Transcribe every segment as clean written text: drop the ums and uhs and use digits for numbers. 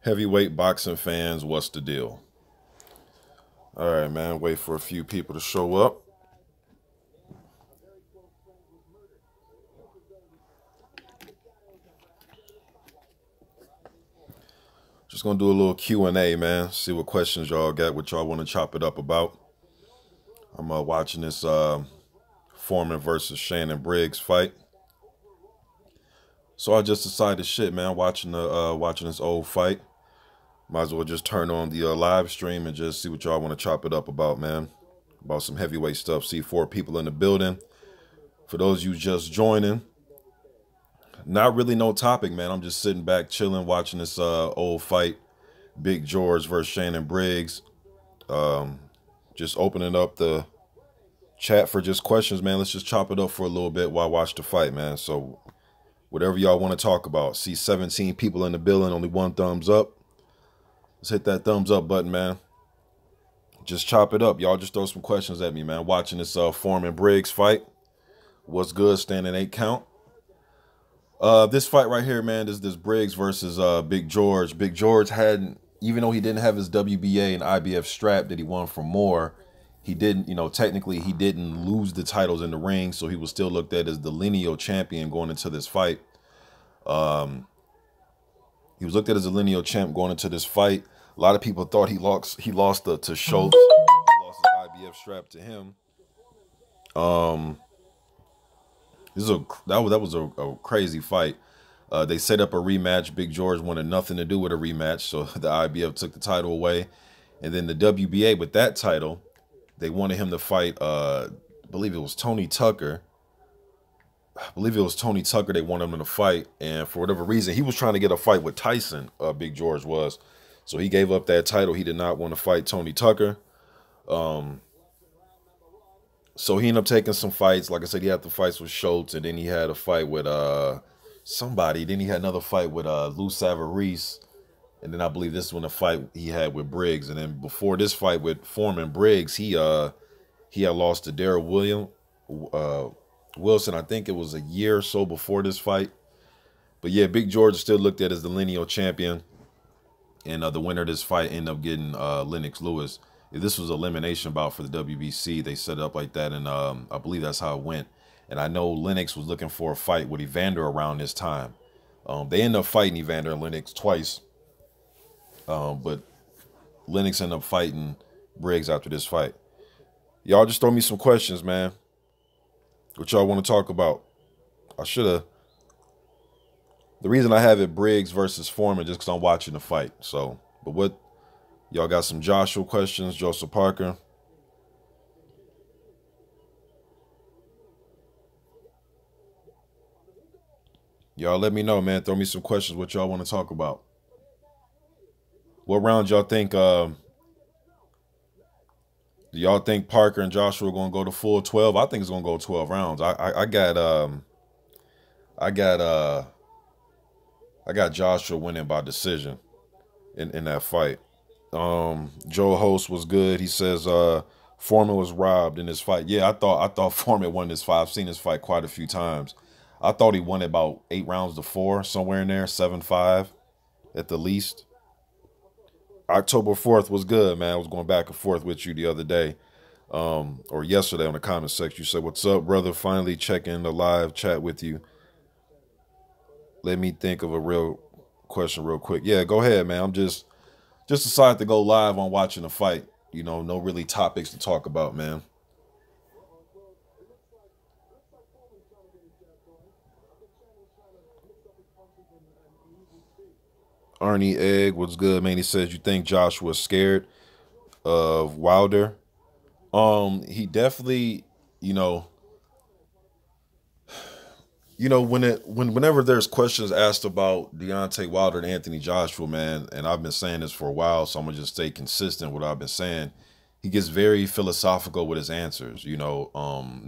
Heavyweight boxing fans, what's the deal? All right, man. Wait for a few people to show up. Just gonna do a little Q&A, man. See what questions y'all got, what y'all want to chop it up about. I'm watching this Foreman versus Shannon Briggs fight. So I just decided, shit, man, watching this old fight. Might as well just turn on the live stream and just see what y'all want to chop it up about, man. About some heavyweight stuff. See 4 people in the building. For those of you just joining, not really no topic, man. I'm just sitting back, chilling, watching this old fight. Big George versus Shannon Briggs. Just opening up the chat for just questions, man. Let's just chop it up for a little bit while I watch the fight, man. So whatever y'all want to talk about. See 17 people in the building, only 1 thumbs up. Let's hit that thumbs up button, man. Just chop it up. Y'all just throw some questions at me, man. Watching this Foreman Briggs fight. What's good? Standing 8 count. This fight right here, man, this Briggs versus Big George. Big George hadn't, even though he didn't have his WBA and IBF strap that he won for more, he didn't, technically he didn't lose the titles in the ring, so he was still looked at as the lineal champion going into this fight. He was looked at as a lineal champ going into this fight. A lot of people thought he lost to Schultz. He lost his IBF strap to him. That was a crazy fight. They set up a rematch. Big George wanted nothing to do with a rematch, so the IBF took the title away. And then the WBA with that title, they wanted him to fight, I believe it was Tony Tucker. They wanted him to fight, and for whatever reason, he was trying to get a fight with Tyson, Big George was. So he gave up that title. He did not want to fight Tony Tucker. So he ended up taking some fights. Like I said, he had the fights with Schultz, and then he had a fight with somebody. Then he had another fight with Lou Savarese. And then I believe this one, a fight he had with Briggs. And then before this fight with Foreman Briggs, he had lost to Darrell Wilson. I think it was a year or so before this fight. But yeah, Big George is still looked at as the lineal champion. And the winner of this fight ended up getting Lennox Lewis. This was an elimination bout for the WBC. They set it up like that, and I believe that's how it went. And I know Lennox was looking for a fight with Evander around this time. They ended up fighting Evander and Lennox twice. But Lennox ended up fighting Briggs after this fight. Y'all just throw me some questions, man. What y'all want to talk about? I should have. The reason I have it Briggs versus Foreman just because I'm watching the fight. So, but what? Y'all got some Joshua questions, Joseph Parker. Y'all let me know, man. Throw me some questions. What y'all want to talk about? What round y'all think? Do y'all think Parker and Joshua are gonna go to full 12? I think it's gonna go 12 rounds. I got Joshua winning by decision in that fight. Joe Host was good. He says Foreman was robbed in this fight. Yeah, I thought Foreman won this fight. I've seen this fight quite a few times. I thought he won about 8 rounds to 4, somewhere in there, 7-5 at the least. October 4th was good, man. I was going back and forth with you the other day, or yesterday on the comment section. You said, "What's up, brother? Finally checking the live chat with you. Let me think of a real question real quick." Yeah, go ahead, man. I'm just decided to go live on watching the fight. No really topics to talk about, man. Arnie Egg, what's good, man? He says, you think Joshua's scared of Wilder? He definitely, whenever there's questions asked about Deontay Wilder and Anthony Joshua, man, and I've been saying this for a while, so I'm gonna just stay consistent with what I've been saying. He gets very philosophical with his answers. Now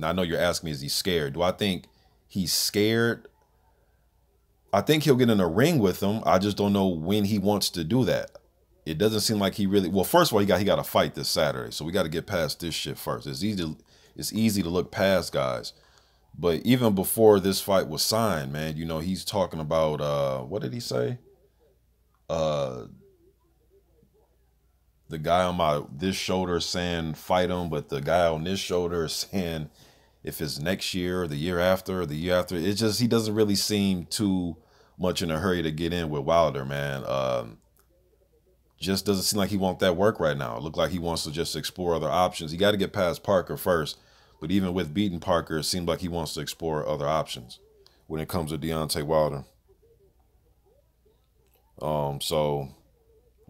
I know you're asking me, is he scared? Do I think he's scared? I think he'll get in a ring with him. I just don't know when he wants to do that. It doesn't seem like he really. Well, first of all, he got to fight this Saturday, so we got to get past this shit first. It's easy to look past guys. But even before this fight was signed, man, he's talking about, what did he say? Uh, the guy on this shoulder is saying fight him, but the guy on this shoulder is saying if it's next year or the year after or the year after. It's just he doesn't really seem too much in a hurry to get in with Wilder, man. Just doesn't seem like he wants that work right now. It looked like he wants to just explore other options. He got to get past Parker first, but even with beating Parker, it seemed like he wants to explore other options when it comes to Deontay Wilder. So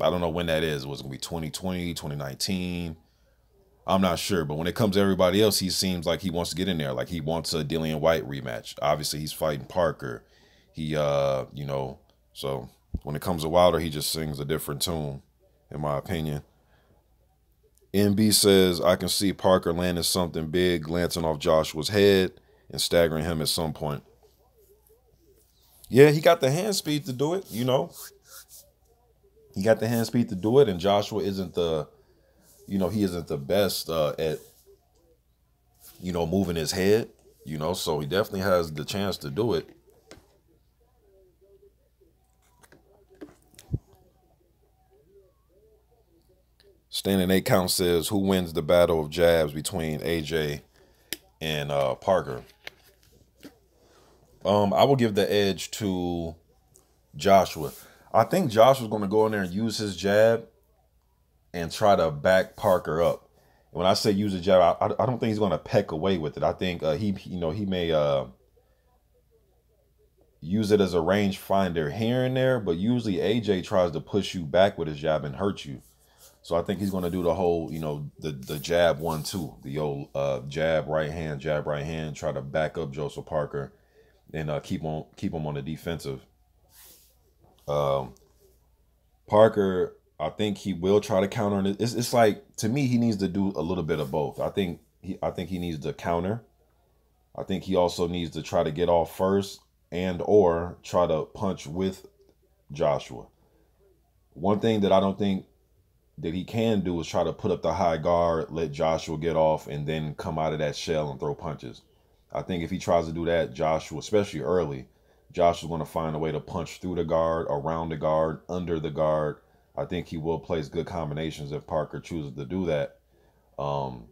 I don't know when that is. Was it going to be 2020, 2019? I'm not sure. But when it comes to everybody else, he seems like he wants to get in there. Like he wants a Dillian White rematch. Obviously, he's fighting Parker. So when it comes to Wilder, he just sings a different tune, in my opinion. NB says, I can see Parker landing something big, glancing off Joshua's head and staggering him at some point. Yeah, he got the hand speed to do it, He got the hand speed to do it, and Joshua isn't he isn't the best at, moving his head, so he definitely has the chance to do it. Standing 8 count says, who wins the battle of jabs between AJ and Parker? I will give the edge to Joshua. I think Joshua's going to go in there and use his jab and try to back Parker up. When I say use a jab, I don't think he's going to peck away with it. I think he may use it as a range finder here and there, but usually AJ tries to push you back with his jab and hurt you. So I think he's going to do the whole, the jab 1-2, the old jab right hand, try to back up Joseph Parker and keep him on the defensive. Parker, I think he will try to counter it. It's like, to me, he needs to do a little bit of both. I think he needs to counter. I think he also needs to try to get off first and or try to punch with Joshua. One thing that I don't think that he can do is try to put up the high guard, let Joshua get off, and then come out of that shell and throw punches. I think if he tries to do that, Joshua, especially early, Joshua's going to find a way to punch through the guard, around the guard, under the guard. I think he will place good combinations if Parker chooses to do that. Don't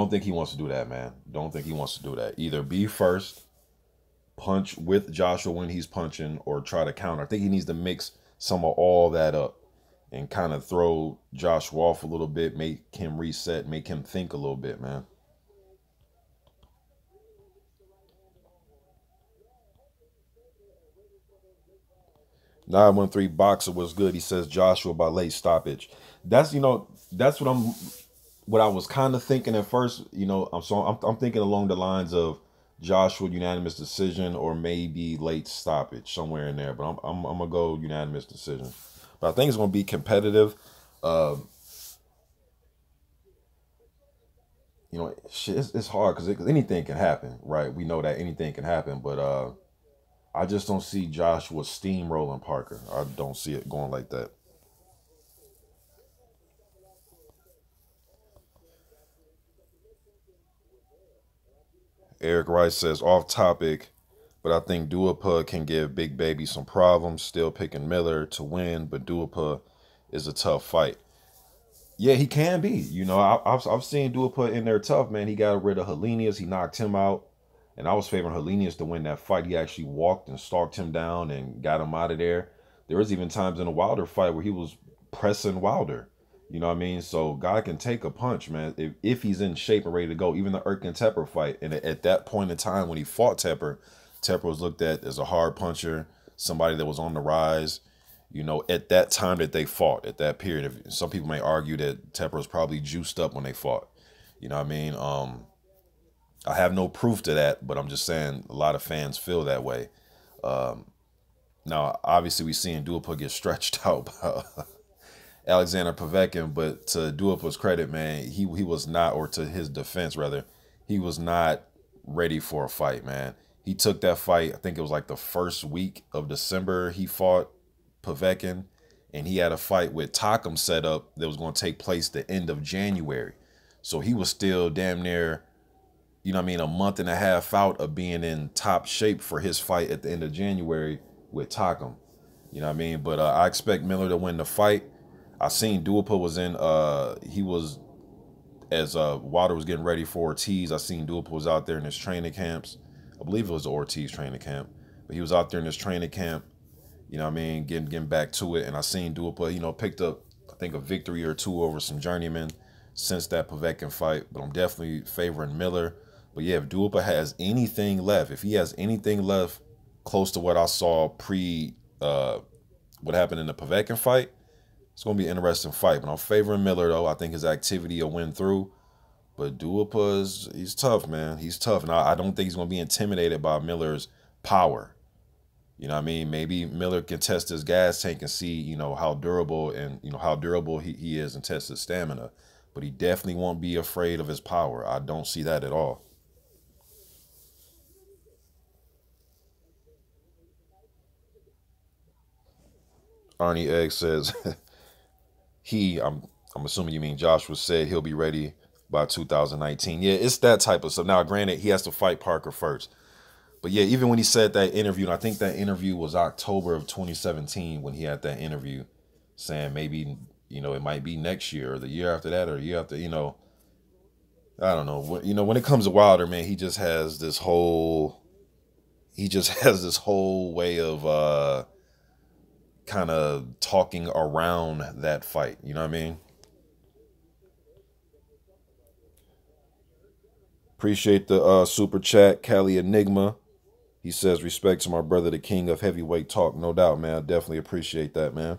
think he wants to do that, man. Don't think he wants to do that. Either be first, punch with Joshua when he's punching, or try to counter. I think he needs to mix some of all that up and kind of throw Joshua off a little bit, make him reset, make him think a little bit, man. Nine 913 Boxer was good. He says Joshua by late stoppage. That's that's what I was kind of thinking at first. I'm thinking along the lines of Joshua unanimous decision or maybe late stoppage, somewhere in there. But I'm gonna go unanimous decision. But I think it's gonna be competitive. It's hard because anything can happen, right? We know that anything can happen, but I just don't see Joshua steamrolling Parker. I don't see it going like that. Eric Rice says, off topic, but I think Dupa can give Big Baby some problems. Still picking Miller to win, but Dupa is a tough fight. Yeah, he can be. I've seen Dupa in there tough, man. He got rid of Helenius. He knocked him out. And I was favoring Helenius to win that fight. He actually walked and stalked him down and got him out of there. There was even times in a Wilder fight where he was pressing Wilder. You know what I mean? So God can take a punch, man, if he's in shape and ready to go. Even the Erkin Tepper fight. And at that point in time when he fought Tepper, Tepper was looked at as a hard puncher, somebody that was on the rise. At that time that they fought, at that period, some people may argue that Tepper was probably juiced up when they fought. You know what I mean? I have no proof to that, but I'm just saying a lot of fans feel that way. Now, obviously, we've seen Dupa get stretched out by Alexander Povetkin, but to Dupa's credit, man, he was not, or to his defense, rather, he was not ready for a fight, man. He took that fight, I think it was like the first week of December he fought Povetkin, and he had a fight with Takam set up that was going to take place the end of January. So he was still damn near, a month and a half out of being in top shape for his fight at the end of January with Takam. You know what I mean? But I expect Miller to win the fight. I seen Dupa was in, he was, as Wilder was getting ready for Ortiz, I seen Dupa was out there in his training camps. I believe it was the Ortiz training camp. But he was out there in his training camp, you know what I mean, getting back to it. And I seen Dupa, you know, picked up, I think, a victory or two over some journeymen since that Povetkin fight. But I'm definitely favoring Miller. But yeah, if Dupa has anything left, if he has anything left close to what I saw pre what happened in the Povetkin fight, it's going to be an interesting fight. But I'm favoring Miller, though. I think his activity will win through. But Dupa, he's tough, man. He's tough. And I don't think he's going to be intimidated by Miller's power. You know what I mean? Maybe Miller can test his gas tank and see, you know, how durable and, you know, how durable he is and test his stamina. But he definitely won't be afraid of his power. I don't see that at all. Arnie Egg says I'm assuming you mean Joshua said he'll be ready by 2019. Yeah, it's that type of stuff. Now, granted, he has to fight Parker first. But yeah, even when he said that interview, and I think that interview was October of 2017 when he had that interview saying maybe, you know, it might be next year or the year after that or the year after, you know, I don't know. You know, when it comes to Wilder, man, he just has this whole way of kind of talking around that fight. You know what I mean? Appreciate the super chat, Cali Enigma. He says, respect to my brother, the king of heavyweight talk. No doubt, man. I definitely appreciate that, man.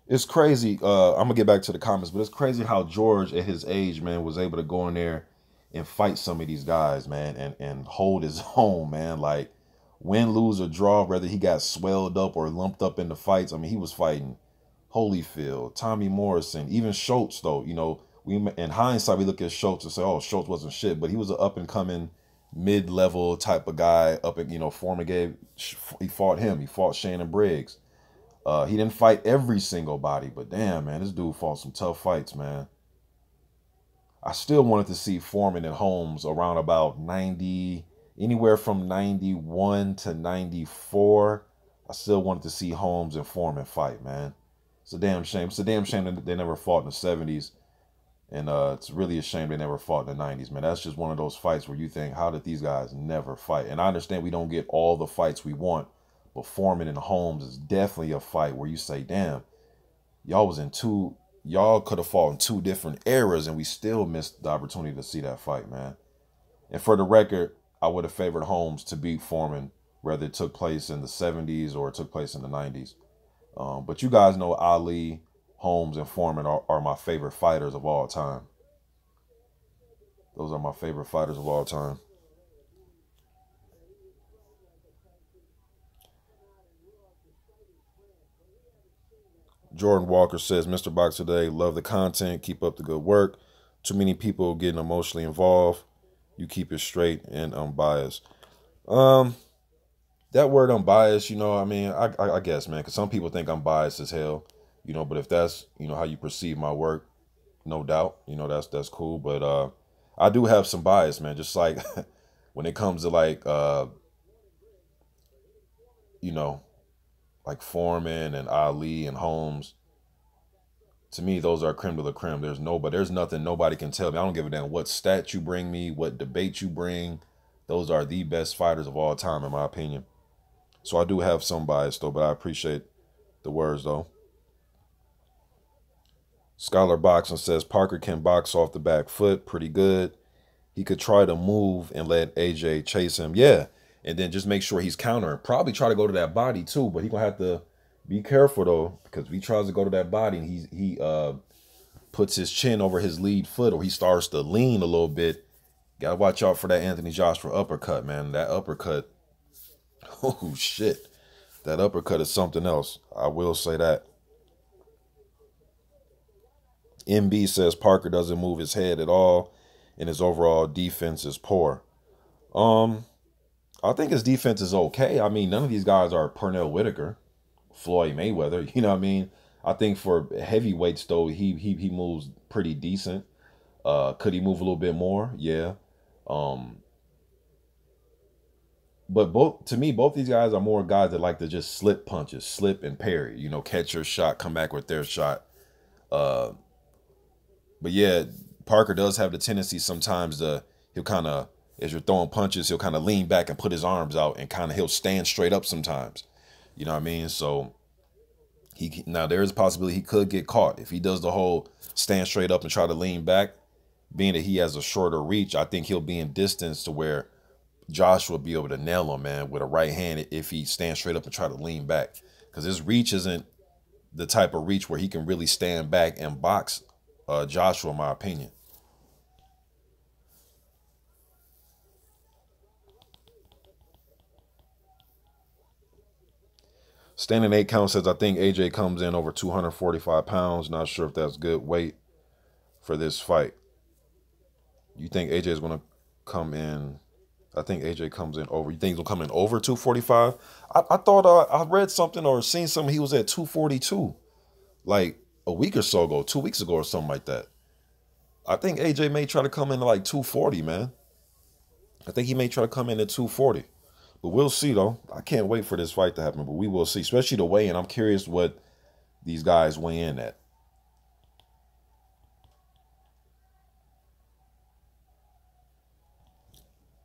It's crazy. I'm gonna get back to the comments, but it's crazy how George, at his age, man, was able to go in there and fight some of these guys, man, and hold his own, man. Like, win, lose, or draw, whether he got swelled up or lumped up in the fights. I mean, he was fighting Holyfield, Tommy Morrison, even Schultz, though. You know, we in hindsight we look at Schultz and say, oh, Schultz wasn't shit, but he was an up and coming mid-level type of guy. Up at, you know, Foreman he fought him. He fought Shannon Briggs. He didn't fight every single body, but damn, man, this dude fought some tough fights, man. I still wanted to see Foreman and Holmes around about 90, anywhere from 91 to 94. I still wanted to see Holmes and Foreman fight, man. It's a damn shame. It's a damn shame that they never fought in the 70s. And it's really a shame they never fought in the 90s, man. That's just one of those fights where you think, how did these guys never fight? And I understand we don't get all the fights we want, but Foreman and Holmes is definitely a fight where you say, damn, y'all could have fought in two different eras and we still missed the opportunity to see that fight, man. And for the record, I would have favored Holmes to beat Foreman, whether it took place in the 70s or it took place in the 90s. But you guys know Ali, Holmes, and Foreman are my favorite fighters of all time. Those are my favorite fighters of all time. Jordan Walker says, Mr. Box today, love the content. Keep up the good work. Too many people getting emotionally involved. You keep it straight and unbiased. Um, that word unbiased, you know, I mean, I guess, man, because some people think I'm biased as hell, you know, but if that's, you know, how you perceive my work, no doubt, you know, that's cool. But I do have some bias, man, just like when it comes to like, you know, like Foreman and Ali and Holmes. To me, those are creme de la creme. There's nothing nobody can tell me. I don't give a damn what stat you bring me, what debate you bring. Those are the best fighters of all time, in my opinion. So I do have some bias, though, but I appreciate the words, though. Scholar Boxing says Parker can box off the back foot pretty good. He could try to move and let AJ chase him. Yeah. And then just make sure he's countering. Probably try to go to that body, too, but he's going to have to be careful, though, because if he tries to go to that body and he puts his chin over his lead foot or he starts to lean a little bit, got to watch out for that Anthony Joshua uppercut, man. That uppercut, oh, shit. That uppercut is something else. I will say that. MB says Parker doesn't move his head at all, and his overall defense is poor. I think his defense is okay. I mean, none of these guys are Pernell Whitaker, Floyd Mayweather. You know what I mean? I think for heavyweights, though, he moves pretty decent. Could he move a little bit more? Yeah. Um, but both to me, both these guys are more guys that like to just slip punches, slip and parry. You know, catch your shot, come back with their shot. Uh, but yeah, Parker does have the tendency sometimes to he'll kind of as you're throwing punches, he'll kind of lean back and put his arms out and kind of he'll stand straight up sometimes. You know what I mean? So now there is a possibility he could get caught if he does the whole stand straight up and try to lean back. Being that he has a shorter reach, I think he'll be in distance to where Josh will be able to nail him, man, with a right hand if he stands straight up and try to lean back. Because his reach isn't the type of reach where he can really stand back and box Joshua, in my opinion. Standing 8 count says, I think AJ comes in over 245 pounds. Not sure if that's good weight for this fight. You think AJ is going to come in? I think AJ comes in over. You think he's going to come in over 245? I thought I read something or seen something. He was at 242 like a week or so ago, 2 weeks ago or something like that. I think AJ may try to come in at like 240, man. I think he may try to come in at 240. But we'll see, though. I can't wait for this fight to happen, but we will see, especially the weigh-in. I'm curious what these guys weigh in at.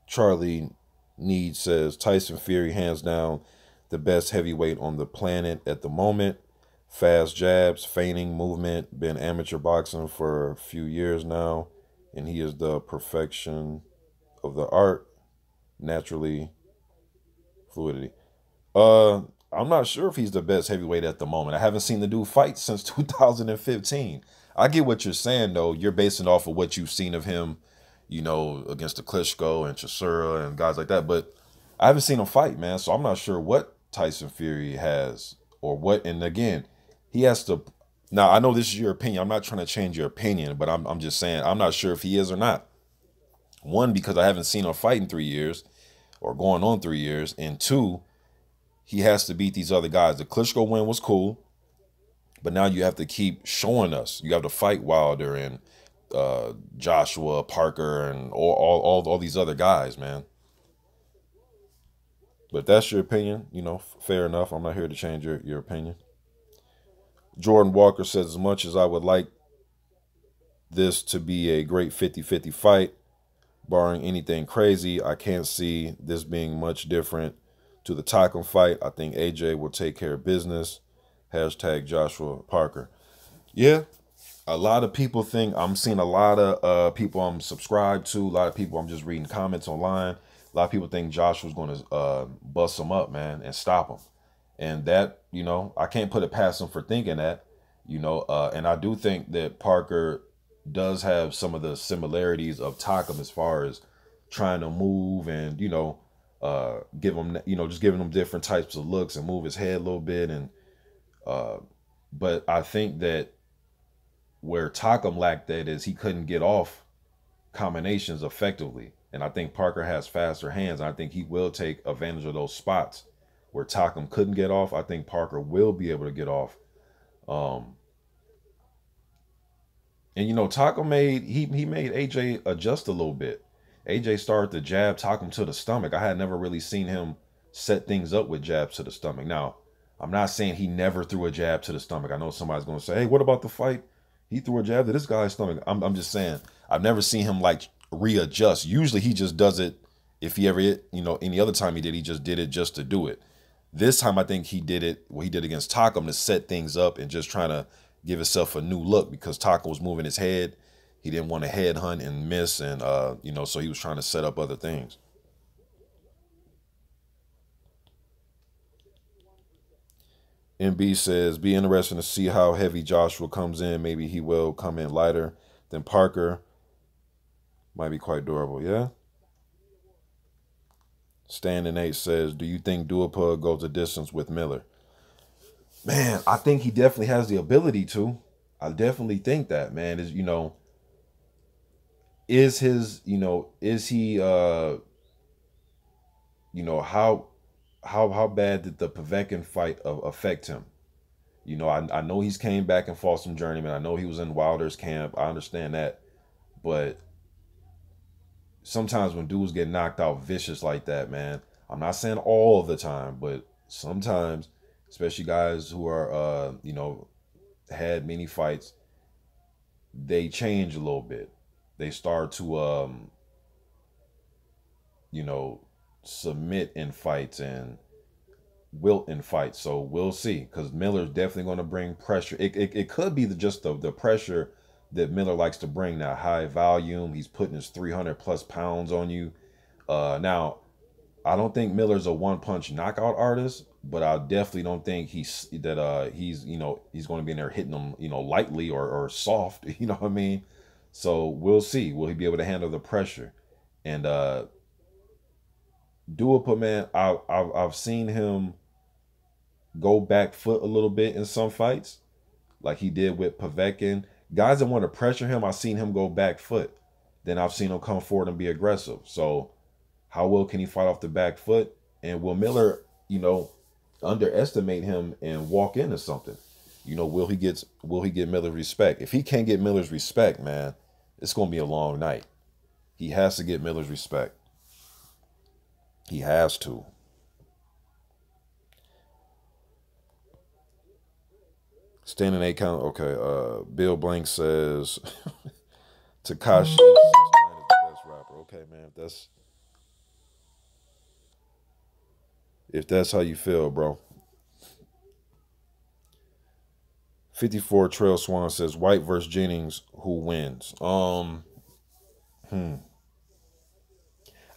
Charlie Need says, Tyson Fury, hands down, the best heavyweight on the planet at the moment. Fast jabs, feigning movement, been amateur boxing for a few years now, and he is the perfection of the art, naturally fluidity. Uh, I'm not sure if he's the best heavyweight at the moment. I haven't seen the dude fight since 2015. I get what you're saying, though. You're basing off of what you've seen of him, you know, against the Klitschko and Chisora and guys like that. But I haven't seen him fight, man. So I'm not sure what Tyson Fury has or what. And again, he has to. Now, I know this is your opinion. I'm not trying to change your opinion, but I'm just saying I'm not sure if he is or not. One, because I haven't seen him fight in 3 years or going on 3 years. And two, he has to beat these other guys. The Klitschko win was cool, but now you have to keep showing us. You have to fight Wilder and Joshua, Parker, and all these other guys, man. But if that's your opinion, you know, fair enough. I'm not here to change your opinion. Jordan Walker says, as much as I would like this to be a great 50-50 fight, barring anything crazy, I can't see this being much different to the Takum fight. I think AJ will take care of business. Hashtag Joshua Parker. Yeah, a lot of people think, I'm seeing a lot of people I'm subscribed to, a lot of people I'm just reading comments online. A lot of people think Joshua's going to bust him up, man, and stop him. And that, you know, I can't put it past him for thinking that, you know, and I do think that Parker does have some of the similarities of Takum as far as trying to move and, you know, give him, you know, just giving him different types of looks and move his head a little bit. And, but I think that where Takum lacked that is he couldn't get off combinations effectively. And I think Parker has faster hands. And I think he will take advantage of those spots where Takum couldn't get off. I think Parker will be able to get off. And you know, Takum made he made AJ adjust a little bit. AJ started to jab Takum to the stomach. I had never really seen him set things up with jabs to the stomach. Now, I'm not saying he never threw a jab to the stomach. I know somebody's going to say, hey, what about the fight? He threw a jab to this guy's stomach. I'm just saying, I've never seen him like readjust. Usually he just does it. If he ever, you know, any other time he just did it just to do it. This time I think he did it, what he did against Takum, to set things up and just trying to give himself a new look because Takum was moving his head. He didn't want to headhunt and miss, and you know, so he was trying to set up other things. MB says, be interesting to see how heavy Joshua comes in. Maybe he will come in lighter than Parker. Might be quite durable, yeah? Standing 8 says, do you think Dupa goes the distance with Miller? Man, I think he definitely has the ability to. I definitely think that, man. Is, you know, is his, you know, is he you know, how bad did the Povetkin fight affect him? You know, I know he's came back and fought some journeyman. I know he was in Wilder's camp. I understand that. But sometimes when dudes get knocked out vicious like that, man, I'm not saying all the time, but sometimes, especially guys who are, had many fights, they change a little bit. They start to, you know, submit in fights and wilt in fights. So we'll see, because Miller's definitely going to bring pressure. It could be just the pressure that Miller likes to bring, that high volume. He's putting his 300 plus pounds on you. Now, I don't think Miller's a one punch knockout artist, but I definitely don't think he's he's going to be in there hitting them lightly or soft. You know what I mean? So we'll see. Will he be able to handle the pressure? And Dupa, man, I've seen him go back foot a little bit in some fights, like he did with Povetkin. Guys that want to pressure him, I've seen him go back foot. Then I've seen him come forward and be aggressive. So how well can he fight off the back foot? And will Miller, underestimate him and walk into something? Will he get Miller's respect? If he can't get Miller's respect, man, it's gonna be a long night. He has to get Miller's respect. He has to. Standing 8 count. Okay. Bill Blank says Tekashi 6ix9ine is the best rapper. Okay, man. If that's how you feel, bro. 54 Trail Swan says White versus Jennings, who wins? I'll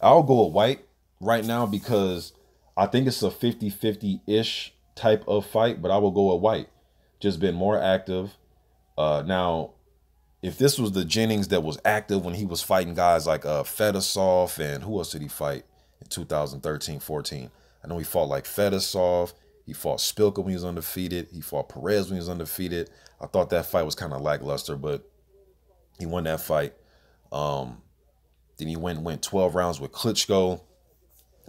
go with White right now because I think it's a 50-50-ish type of fight, but I will go with White. Just been more active. Now, if this was the Jennings that was active when he was fighting guys like Fedosov, and who else did he fight in 2013-14? I know he fought like Fedosov. He fought Spilka when he was undefeated. He fought Perez when he was undefeated. I thought that fight was kind of lackluster, but he won that fight. Then he went 12 rounds with Klitschko,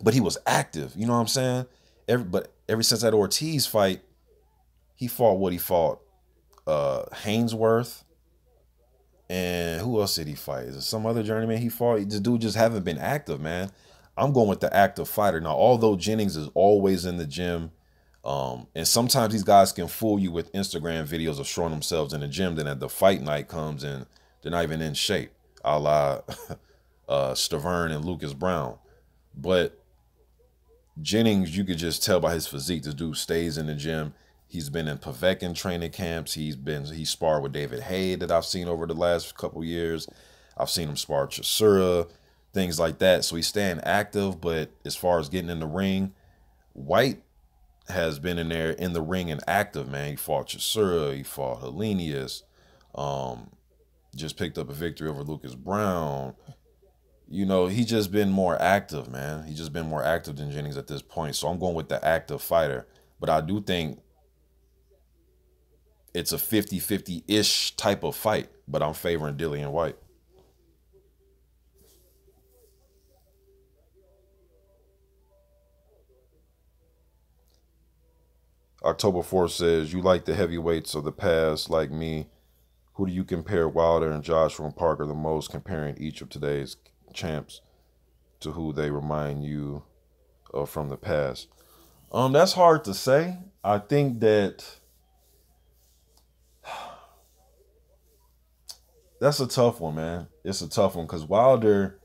but he was active. You know what I'm saying? Ever since that Ortiz fight, he fought what he fought. Hainsworth. And who else did he fight? Is it some other journeyman he fought? This dude just haven't been active, man. I'm going with the active fighter. Now, although Jennings is always in the gym, and sometimes these guys can fool you with Instagram videos of showing themselves in the gym, then at the fight night comes and they're not even in shape, a la Stavern and Lucas Brown. But Jennings, you could just tell by his physique, this dude stays in the gym. He's been in Povetkin training camps. He sparred with David Haye that I've seen over the last couple years. I've seen him spar Chisora, things like that. So he's staying active, but as far as getting in the ring, White has been in there in the ring and active, man. He fought Chisora, he fought Helenius, just picked up a victory over Lucas Brown. He's just been more active, man. He's just been more active than Jennings at this point. So I'm going with the active fighter. But I do think it's a 50-50-ish type of fight, but I'm favoring Dillian White. October 4th says, you like the heavyweights of the past like me. Who do you compare Wilder and Joshua and Parker the most, comparing each of today's champs to who they remind you of from the past? That's hard to say. I think that that's a tough one, man. It's a tough one because Wilder,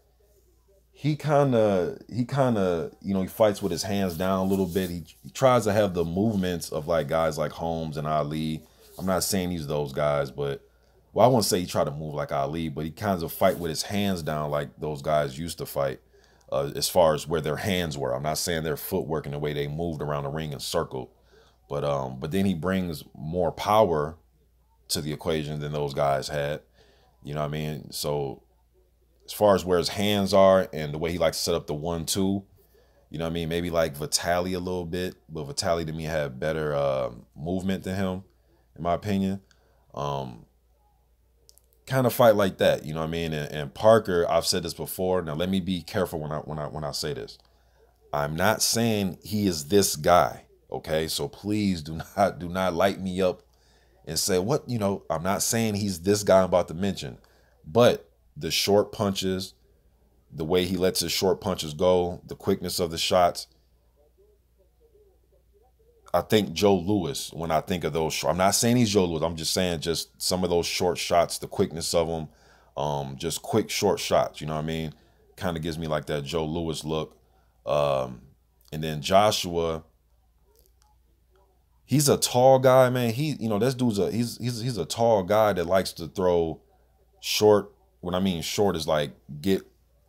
he kind of, he fights with his hands down a little bit. He tries to have the movements of like guys like Holmes and Ali. I'm not saying he's those guys, but I won't say he tried to move like Ali, but he kind of fight with his hands down like those guys used to fight. As far as where their hands were, I'm not saying their footwork and the way they moved around the ring and circled, but then he brings more power to the equation than those guys had. You know what I mean? So as far as where his hands are and the way he likes to set up the 1-2, you know what I mean? Maybe like Vitali a little bit, but Vitali to me had better movement than him, in my opinion. Kind of fight like that, you know what I mean? And Parker, I've said this before. Now let me be careful when I say this. I'm not saying he is this guy, okay? So please do not light me up and say what, I'm not saying he's this guy I'm about to mention, but the short punches, the way he lets his short punches go, the quickness of the shots. I think Joe Louis, when I think of those, I'm not saying he's Joe Louis. I'm just saying just some of those short shots, the quickness of them, just quick short shots. You know what I mean? Kind of gives me like that Joe Louis look. And then Joshua, he's a tall guy, man. This dude's he's a tall guy that likes to throw short. When I mean short is like get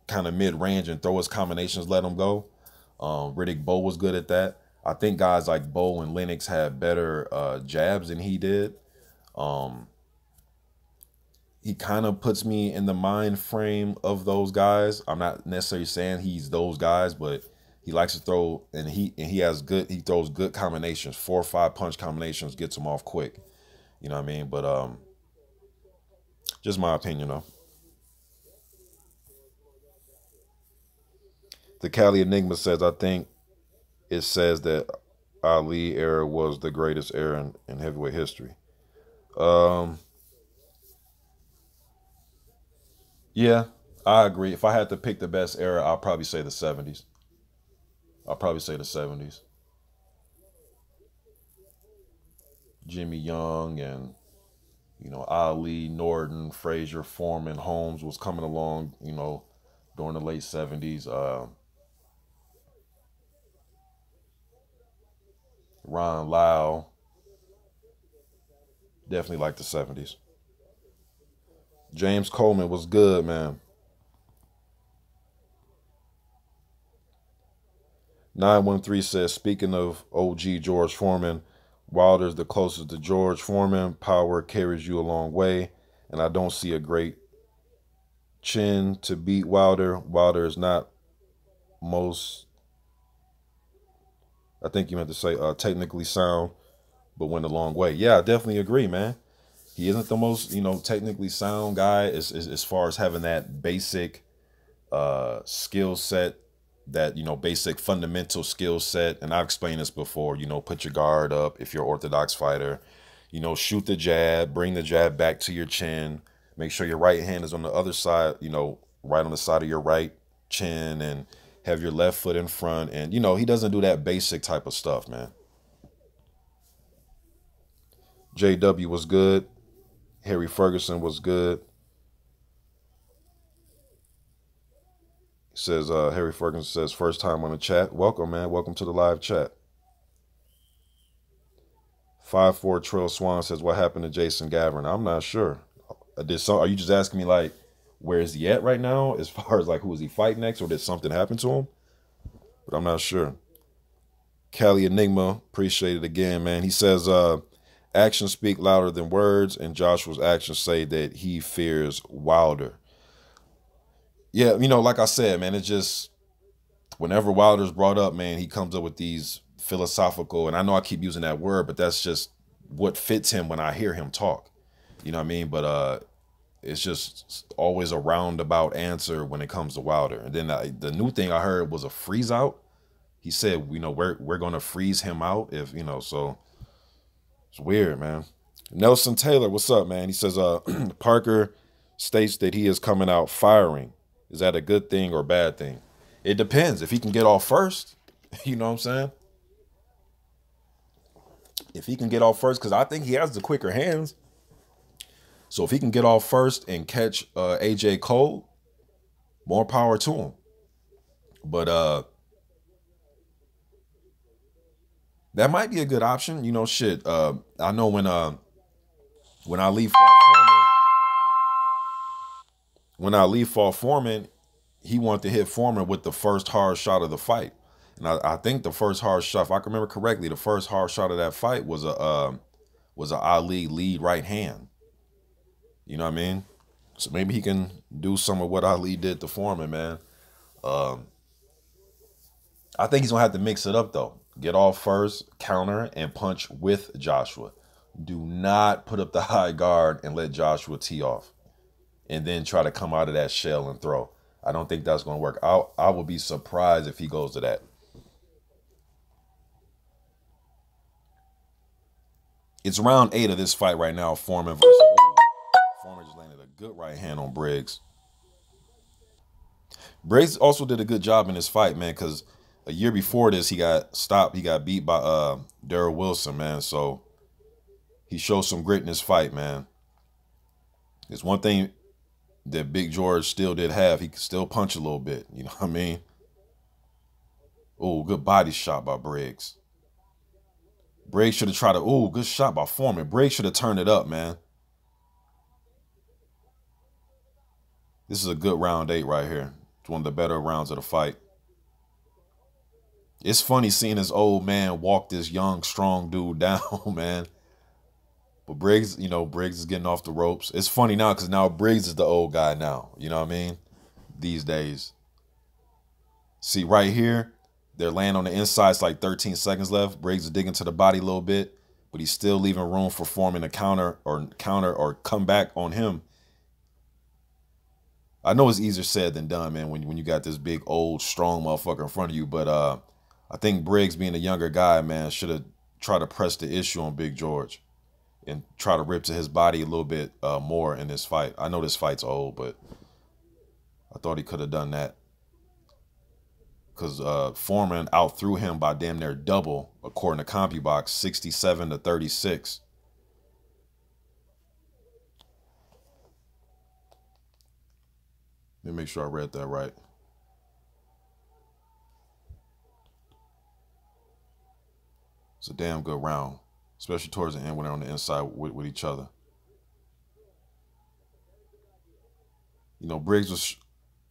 kind of mid range and throw his combinations, let him go. Riddick Bowe was good at that. I think guys like Bowe and Lennox had better jabs than he did. He kind of puts me in the mind frame of those guys. I'm not necessarily saying he's those guys, but he likes to throw, and he throws good combinations, 4 or 5 punch combinations, gets them off quick. You know what I mean? But just my opinion though. The Cali Enigma says, I think it says that Ali era was the greatest era in heavyweight history. Um, yeah, I agree. If I had to pick the best era, I'll probably say the 70s. I'll probably say the 70s. Jimmy Young and, Ali, Norton, Frazier, Foreman, Holmes was coming along, during the late 70s. Ron Lau, definitely like the 70s. James Coleman was good, man. 913 says, speaking of OG George Foreman, Wilder's the closest to George Foreman. Power carries you a long way, and I don't see a great chin to beat Wilder. Wilder is not most, I think you meant to say, technically sound, but went a long way. Yeah, I definitely agree, man. He isn't the most, technically sound guy as far as having that basic skill set, that, basic fundamental skill set. And I've explained this before, put your guard up if you're an orthodox fighter, shoot the jab, bring the jab back to your chin, make sure your right hand is on the other side, right on the side of your right chin, and have your left foot in front. And, he doesn't do that basic type of stuff, man. JW was good. Harry Ferguson was good. Says Harry Ferguson says, first time on the chat. Welcome, man. Welcome to the live chat. 5-4 Trill Swan says, what happened to Jason Gavin? I'm not sure. Are you just asking me like, where is he at right now? As far as like, who is he fight next, or did something happen to him? But I'm not sure. Cali Enigma, appreciate it again, man. He says, actions speak louder than words, and Joshua's actions say that he fears Wilder. Yeah, like I said, man, it's just whenever Wilder's brought up, man, he comes up with these philosophical, and I know I keep using that word, but that's just what fits him when I hear him talk. You know what I mean? But it's just always a roundabout answer when it comes to Wilder. And then the new thing I heard was a freeze out. He said, we're going to freeze him out if, so it's weird, man. Nelson Taylor, what's up, man? He says, Parker states that he is coming out firing. Is that a good thing or bad thing? It depends. If he can get off first, you know what I'm saying? If he can get off first, because I think he has the quicker hands. So if he can get off first and catch AJ Cole, more power to him. But that might be a good option. Shit. I know when Ali fought Foreman, he wanted to hit Foreman with the first hard shot of the fight. And I think the first hard shot, if I can remember correctly, the first hard shot of that fight was a Ali lead right hand. You know what I mean? So maybe he can do some of what Ali did to Foreman, man. I think he's gonna have to mix it up though. Get off first, counter, and punch with Joshua. Do not put up the high guard and let Joshua tee off, and then try to come out of that shell and throw. I don't think that's gonna work. I will be surprised if he goes to that. It's round 8 of this fight right now. Foreman just landed a good right hand on Briggs. Briggs also did a good job in this fight, man, because a year before this, he got stopped. He got beat by Darrell Wilson, man. So he showed some grit in this fight, man. It's one thing that Big George still did have. He could still punch a little bit. You know what I mean? Oh, good body shot by Briggs. Briggs should have tried to. Oh, good shot by Foreman. Briggs should have turned it up, man. This is a good round 8 right here. It's one of the better rounds of the fight. It's funny seeing this old man walk this young, strong dude down, man. But Briggs, you know, Briggs is getting off the ropes. It's funny now because now Briggs is the old guy now. You know what I mean? These days. See, right here, they're laying on the inside. It's like 13 seconds left. Briggs is digging to the body a little bit, but he's still leaving room for Foreman to counter or come back on him. I know it's easier said than done, man, when you got this big, old, strong motherfucker in front of you. But I think Briggs, being a younger guy, man, should have tried to press the issue on Big George and try to rip to his body a little bit more in this fight. I know this fight's old, but I thought he could have done that. Because Foreman outthrew him by damn near double, according to CompuBox, 67-36. Let me make sure I read that right. It's a damn good round, especially towards the end when they're on the inside with each other. You know, Briggs was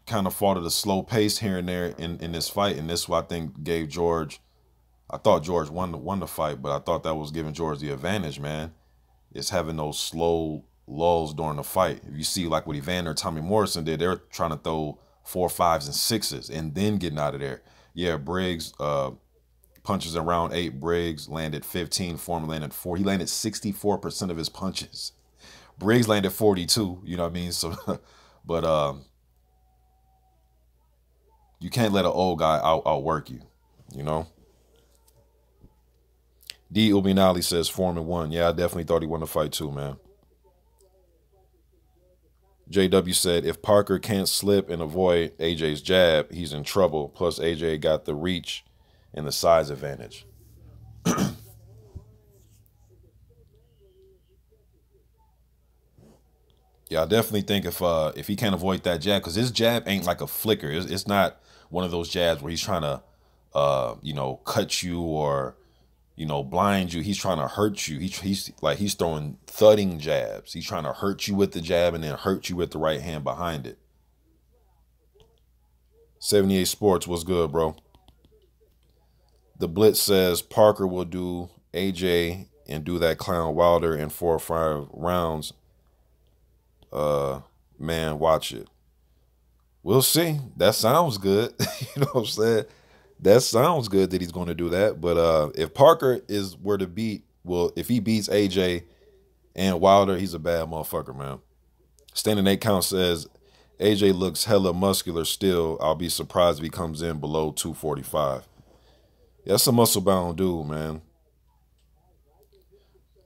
kind of fought at a slow pace here and there in this fight, and this what I think gave George. I thought George won the fight, but I thought that was giving George the advantage, man. It's having those slow lulls during the fight. If you see like what Evander and Tommy Morrison did, they're trying to throw 4, 5s, and 6s and then getting out of there. Yeah, Briggs punches in round 8. Briggs landed 15. Foreman landed 4. He landed 64% of his punches. Briggs landed 42. You know what I mean? So, but you can't let an old guy outwork you. You know. D. Ubinali says Foreman won. Yeah, I definitely thought he won the fight too, man. JW said, if Parker can't slip and avoid AJ's jab, he's in trouble. Plus, AJ got the reach and the size advantage. Yeah, I definitely think if he can't avoid that jab, because his jab ain't like a flicker. It's not one of those jabs where he's trying to, you know, cut you or, you know, blind you. He's trying to hurt you. He's throwing thudding jabs. He's trying to hurt you with the jab and then hurt you with the right hand behind it. 78 Sports, what's good, bro? The Blitz says Parker will do AJ and do that clown Wilder in 4 or 5 rounds. Man, watch it. We'll see. That sounds good. You know what I'm saying? That sounds good that he's going to do that. But if Parker is were to beat, well, if he beats AJ and Wilder, he's a bad motherfucker, man. Standing 8 count says AJ looks hella muscular still. I'll be surprised if he comes in below 245. Yeah, that's a muscle-bound dude, man.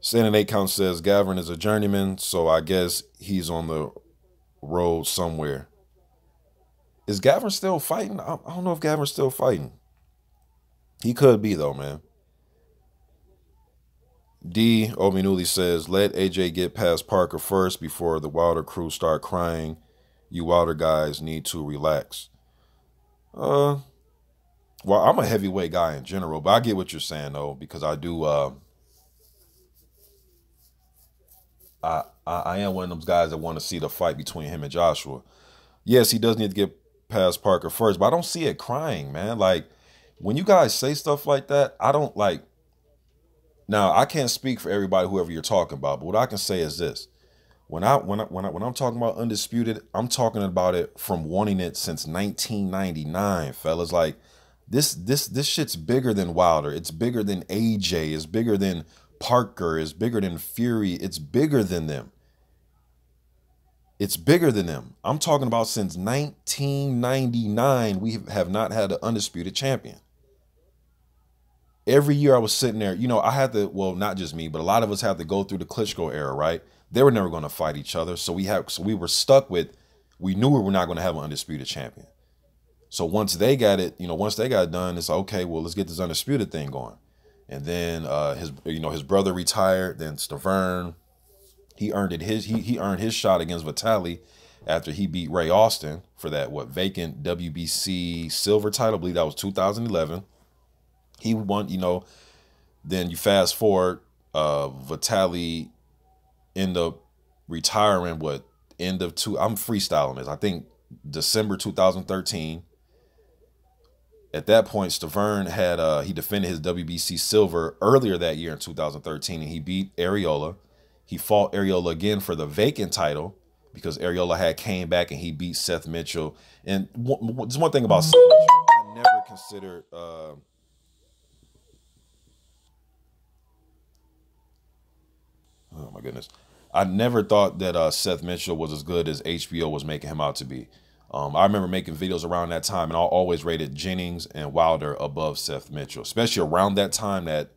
Standing 8 count says Gavin is a journeyman, so I guess he's on the road somewhere. Is Gavin still fighting? I don't know if Gavin's still fighting. He could be, though, man. D. Ominuli says, let AJ get past Parker first before the Wilder crew start crying. You Wilder guys need to relax. Well, I'm a heavyweight guy in general, but I get what you're saying, though, because I do, I am one of those guys that want to see the fight between him and Joshua. Yes, he does need to get past Parker first, but I don't see it crying, man. Like, when you guys say stuff like that, I don't like. Now, I can't speak for everybody, whoever you're talking about, but what I can say is this: when I'm talking about undisputed, I'm talking about it from wanting it since 1999, fellas. Like, this shit's bigger than Wilder. It's bigger than AJ. It's bigger than Parker. It's bigger than Fury. It's bigger than them. It's bigger than them. I'm talking about since 1999, we have not had an undisputed champion. Every year I was sitting there, you know, I had to, well, not just me, but a lot of us had to go through the Klitschko era, right? They were never going to fight each other. So we were stuck with, we knew we were not going to have an undisputed champion. So once they got it, once they got done, it's okay. Well, let's get this undisputed thing going. And then his brother retired. Then Stavern, he earned his shot against Vitali after he beat Ray Austin for that vacant WBC silver title. I believe that was 2011. He won. Then you fast forward, Vitali end up retiring. I'm freestyling this. I think December 2013. At that point, Stavern had he defended his WBC silver earlier that year in 2013, and he beat Areola. He fought Areola again for the vacant title because Areola had came back and he beat Seth Mitchell. And there's one thing about Seth Mitchell, I never considered. Oh my goodness, I never thought that Seth Mitchell was as good as HBO was making him out to be. I remember making videos around that time, and I always rated Jennings and Wilder above Seth Mitchell, especially around that time, that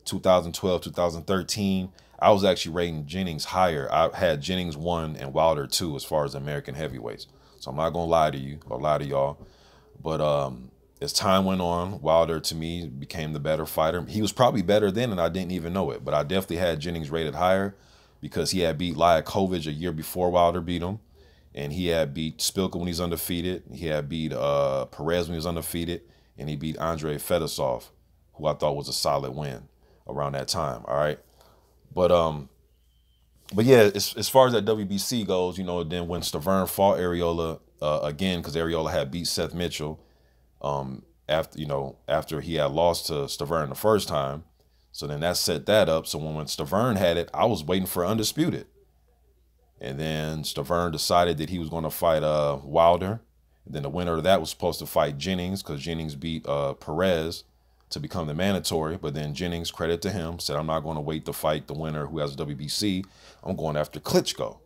2012, 2013. I was actually rating Jennings higher. I had Jennings 1 and Wilder 2 as far as American heavyweights. So I'm not going to lie to you or lie to y'all. But as time went on, Wilder, to me, became the better fighter. He was probably better then, and I didn't even know it. But I definitely had Jennings rated higher because he had beat Liakovic a year before Wilder beat him. And he had beat Spilka when he's undefeated. He had beat Perez when he was undefeated. And he beat Andrei Fedosov, who I thought was a solid win around that time. All right. But yeah, as far as that WBC goes, then when Stavern fought Areola again, because Areola had beat Seth Mitchell after he had lost to Stavern the first time. So then that set that up. So when Stavern had it, I was waiting for undisputed. And then Stavern decided that he was going to fight Wilder. And then the winner of that was supposed to fight Jennings because Jennings beat Perez to become the mandatory. But then Jennings, credit to him, said, I'm not going to wait to fight the winner who has WBC. I'm going after Klitschko.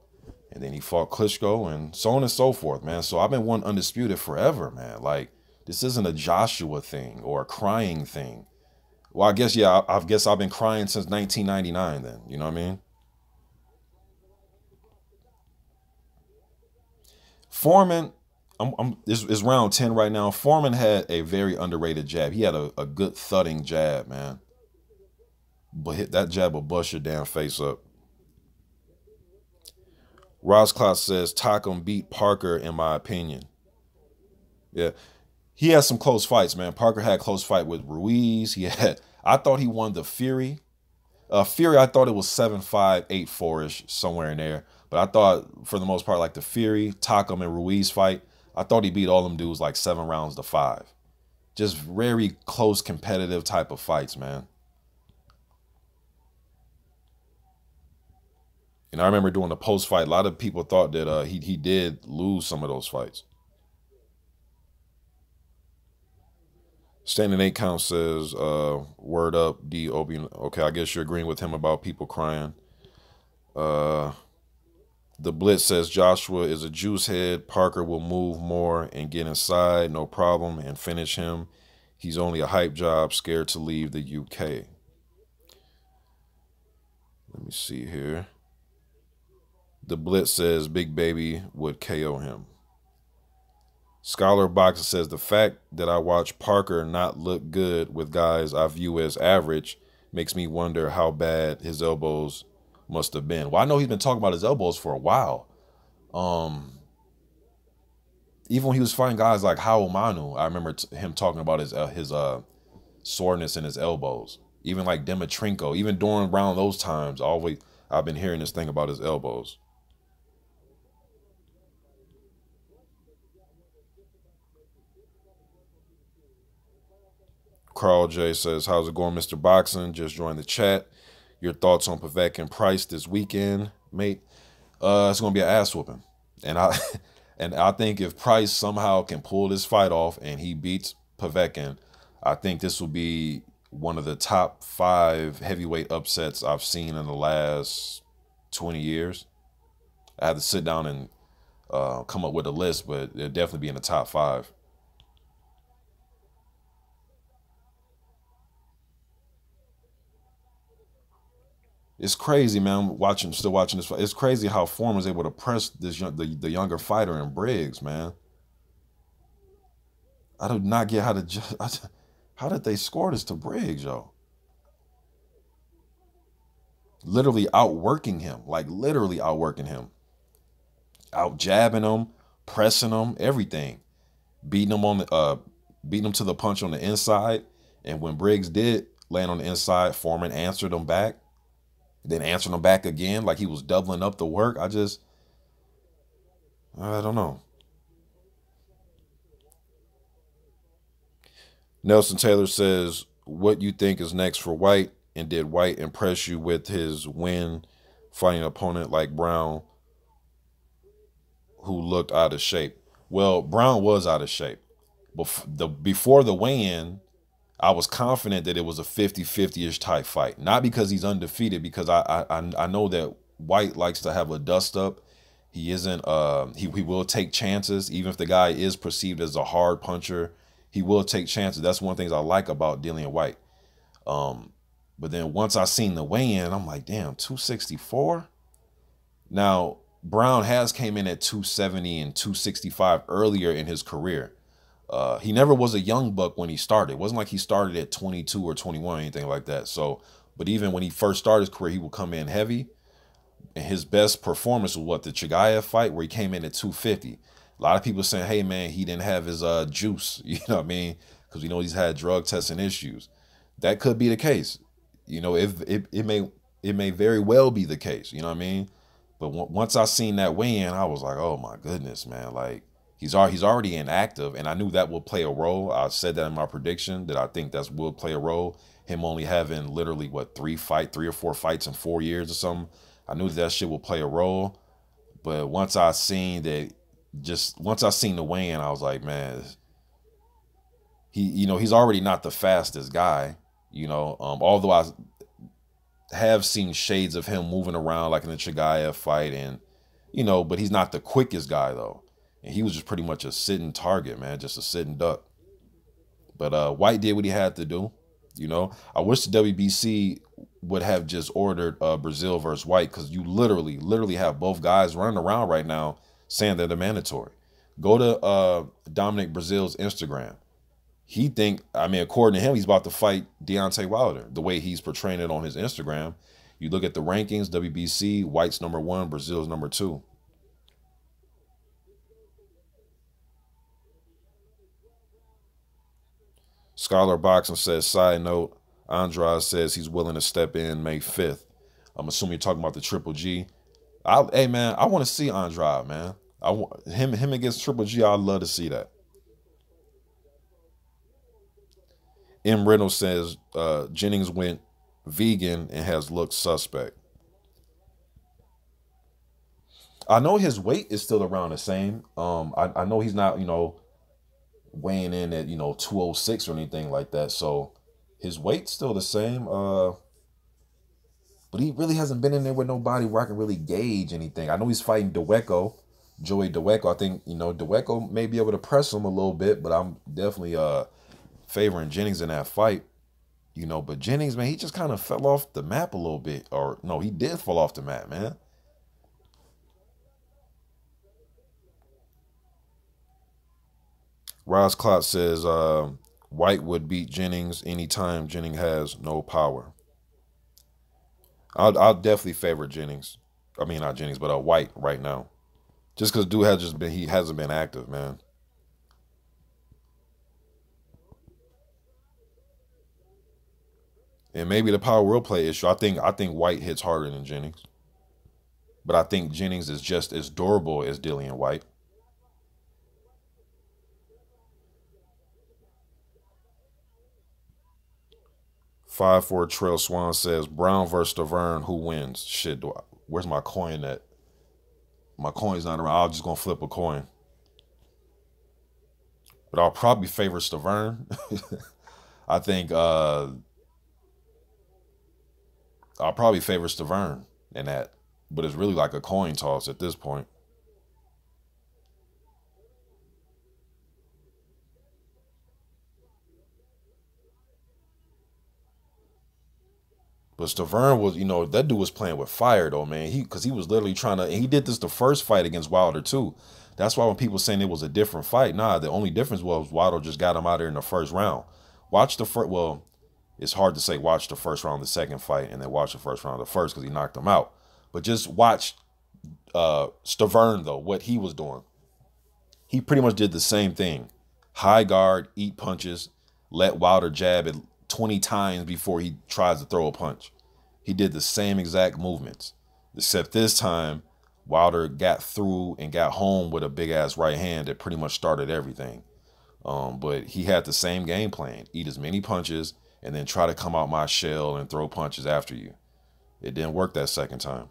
And then he fought Klitschko and so on and so forth, man. So I've been wanting undisputed forever, man. Like, this isn't a Joshua thing or a crying thing. Well, I guess, yeah, I guess I've been crying since 1999 then. You know what I mean? Foreman, it's round 10 right now. Foreman had a very underrated jab. He had a good thudding jab, man. But that jab will bust your damn face up. Rosclaw says, Takam beat Parker, in my opinion. Yeah. He had some close fights, man. Parker had a close fight with Ruiz. I thought he won the Fury. Fury, I thought it was 7-5, 8-4-ish, somewhere in there. But I thought, for the most part, like the Fury, Takam, and Ruiz fight, I thought he beat all them dudes like 7 rounds to 5. Just very close, competitive type of fights, man. And I remember doing the post-fight, a lot of people thought that he did lose some of those fights. Standing 8 count says, word up, D. Obi. Okay, I guess you're agreeing with him about people crying. The Blitz says, Joshua is a juice head. Parker will move more and get inside, no problem, and finish him. He's only a hype job, scared to leave the UK. Let me see here. The Blitz says, Big Baby would KO him. Scholar Boxer says, the fact that I watch Parker not look good with guys I view as average makes me wonder how bad his elbows must have been. Well, I know he's been talking about his elbows for a while. Even when he was fighting guys like Hao Manu, I remember him talking about his soreness in his elbows. Even like Dimitrenko, even during around those times, I've been hearing this thing about his elbows. Carl J says, how's it going, Mr. Boxing? Just joined the chat. Your thoughts on Pavek and Price this weekend, mate? It's gonna be an ass whooping, and I think if Price somehow can pull this fight off and he beats Pavek, I think this will be one of the top 5 heavyweight upsets I've seen in the last 20 years. I had to sit down and come up with a list, but it'll definitely be in the top 5. It's crazy, man. Still watching this fight. It's crazy how Foreman was able to press the younger fighter in Briggs, man. I do not get how did they score this to Briggs, yo? Literally outworking him, like literally outworking him, out jabbing him, pressing him, everything, beating him on the beating him to the punch on the inside. And when Briggs did land on the inside, Foreman answered him back, then answered him back again, like he was doubling up the work. I don't know. Nelson Taylor says, what you think is next for White, and did White impress you with his win fighting an opponent like Brown who looked out of shape? Well, Brown was out of shape. Before the weigh-in, I was confident that it was a 50-50-ish type fight. Not because he's undefeated, because I know that White likes to have a dust-up. He isn't, he will take chances, even if the guy is perceived as a hard puncher. He will take chances. That's one of the things I like about Dillian White. But then once I seen the weigh-in, I'm like, damn, 264? Now, Brown has came in at 270 and 265 earlier in his career. He never was a young buck when he started. It wasn't like he started at 22 or 21 or anything like that. So, but even when he first started his career, he would come in heavy. And his best performance was the Chagayev fight, where he came in at 250. A lot of people saying, hey, man, he didn't have his juice. You know what I mean? Because we know he's had drug testing issues. That could be the case. You know, if it may very well be the case. You know what I mean? But once I seen that weigh-in, I was like, oh, my goodness, man. Like, he's already inactive, and I knew that would play a role. I said that in my prediction, that I think that will play a role. Him only having literally, what, 3 or 4 fights in 4 years or something. I knew that shit would play a role. But once I seen the weigh-in, I was like, man, he's already not the fastest guy, although I have seen shades of him moving around like in the Chagayev fight, and but he's not the quickest guy though. And he was just pretty much a sitting target, man, just a sitting duck. But White did what he had to do. I wish the WBC would have just ordered Brazil versus White, because you literally have both guys running around right now saying that they're mandatory. Go to Dominic Brazil's Instagram. According to him, he's about to fight Deontay Wilder, the way he's portraying it on his Instagram. You look at the rankings, WBC, White's #1, Brazil's #2. Scholar Boxing says, side note, Andrade says he's willing to step in May 5th. I'm assuming you're talking about the Triple G. Hey, man, I want to see Andrade, man. Him against Triple G, I'd love to see that. M. Reynolds says Jennings went vegan and has looked suspect. I know his weight is still around the same. I know he's not, weighing in at 206 or anything like that. So his weight's still the same. But he really hasn't been in there with nobody where I can really gauge anything. I know he's fighting Joey Dweco. I think Dweco may be able to press him a little bit, but I'm definitely favoring Jennings in that fight. But Jennings, man, he just kind of fell off the map a little bit. Or no, he did fall off the map, man. Ross Klotz says White would beat Jennings anytime Jennings has no power. I'll definitely favor Jennings. I mean, not Jennings, but White right now. Just because dude he hasn't been active, man. And maybe the power will play issue. I think White hits harder than Jennings. But I think Jennings is just as durable as Dillian White. Five for Trail Swan says Brown versus Stavern, who wins? Shit, where's my coin at? My coin's not around. I'm just gonna flip a coin. But I'll probably favor Stavern. I think I'll probably favor Stavern in that. But it's really like a coin toss at this point. But Stavern was, that dude was playing with fire though, man. Because he was literally trying to, and he did this the first fight against Wilder too. That's why when people saying it was a different fight, nah, the only difference was Wilder just got him out there in the first round. Watch the first, well, it's hard to say watch the first round of the second fight and then watch the first round of the first because he knocked him out. But just watch Stavern though, what he was doing. He pretty much did the same thing. High guard, eat punches, let Wilder jab it 20 times before he tries to throw a punch. He did the same exact movements, except this time Wilder got through and got home with a big ass right hand that pretty much started everything. But he had the same game plan: eat as many punches and then try to come out my shell and throw punches after you. It didn't work that second time.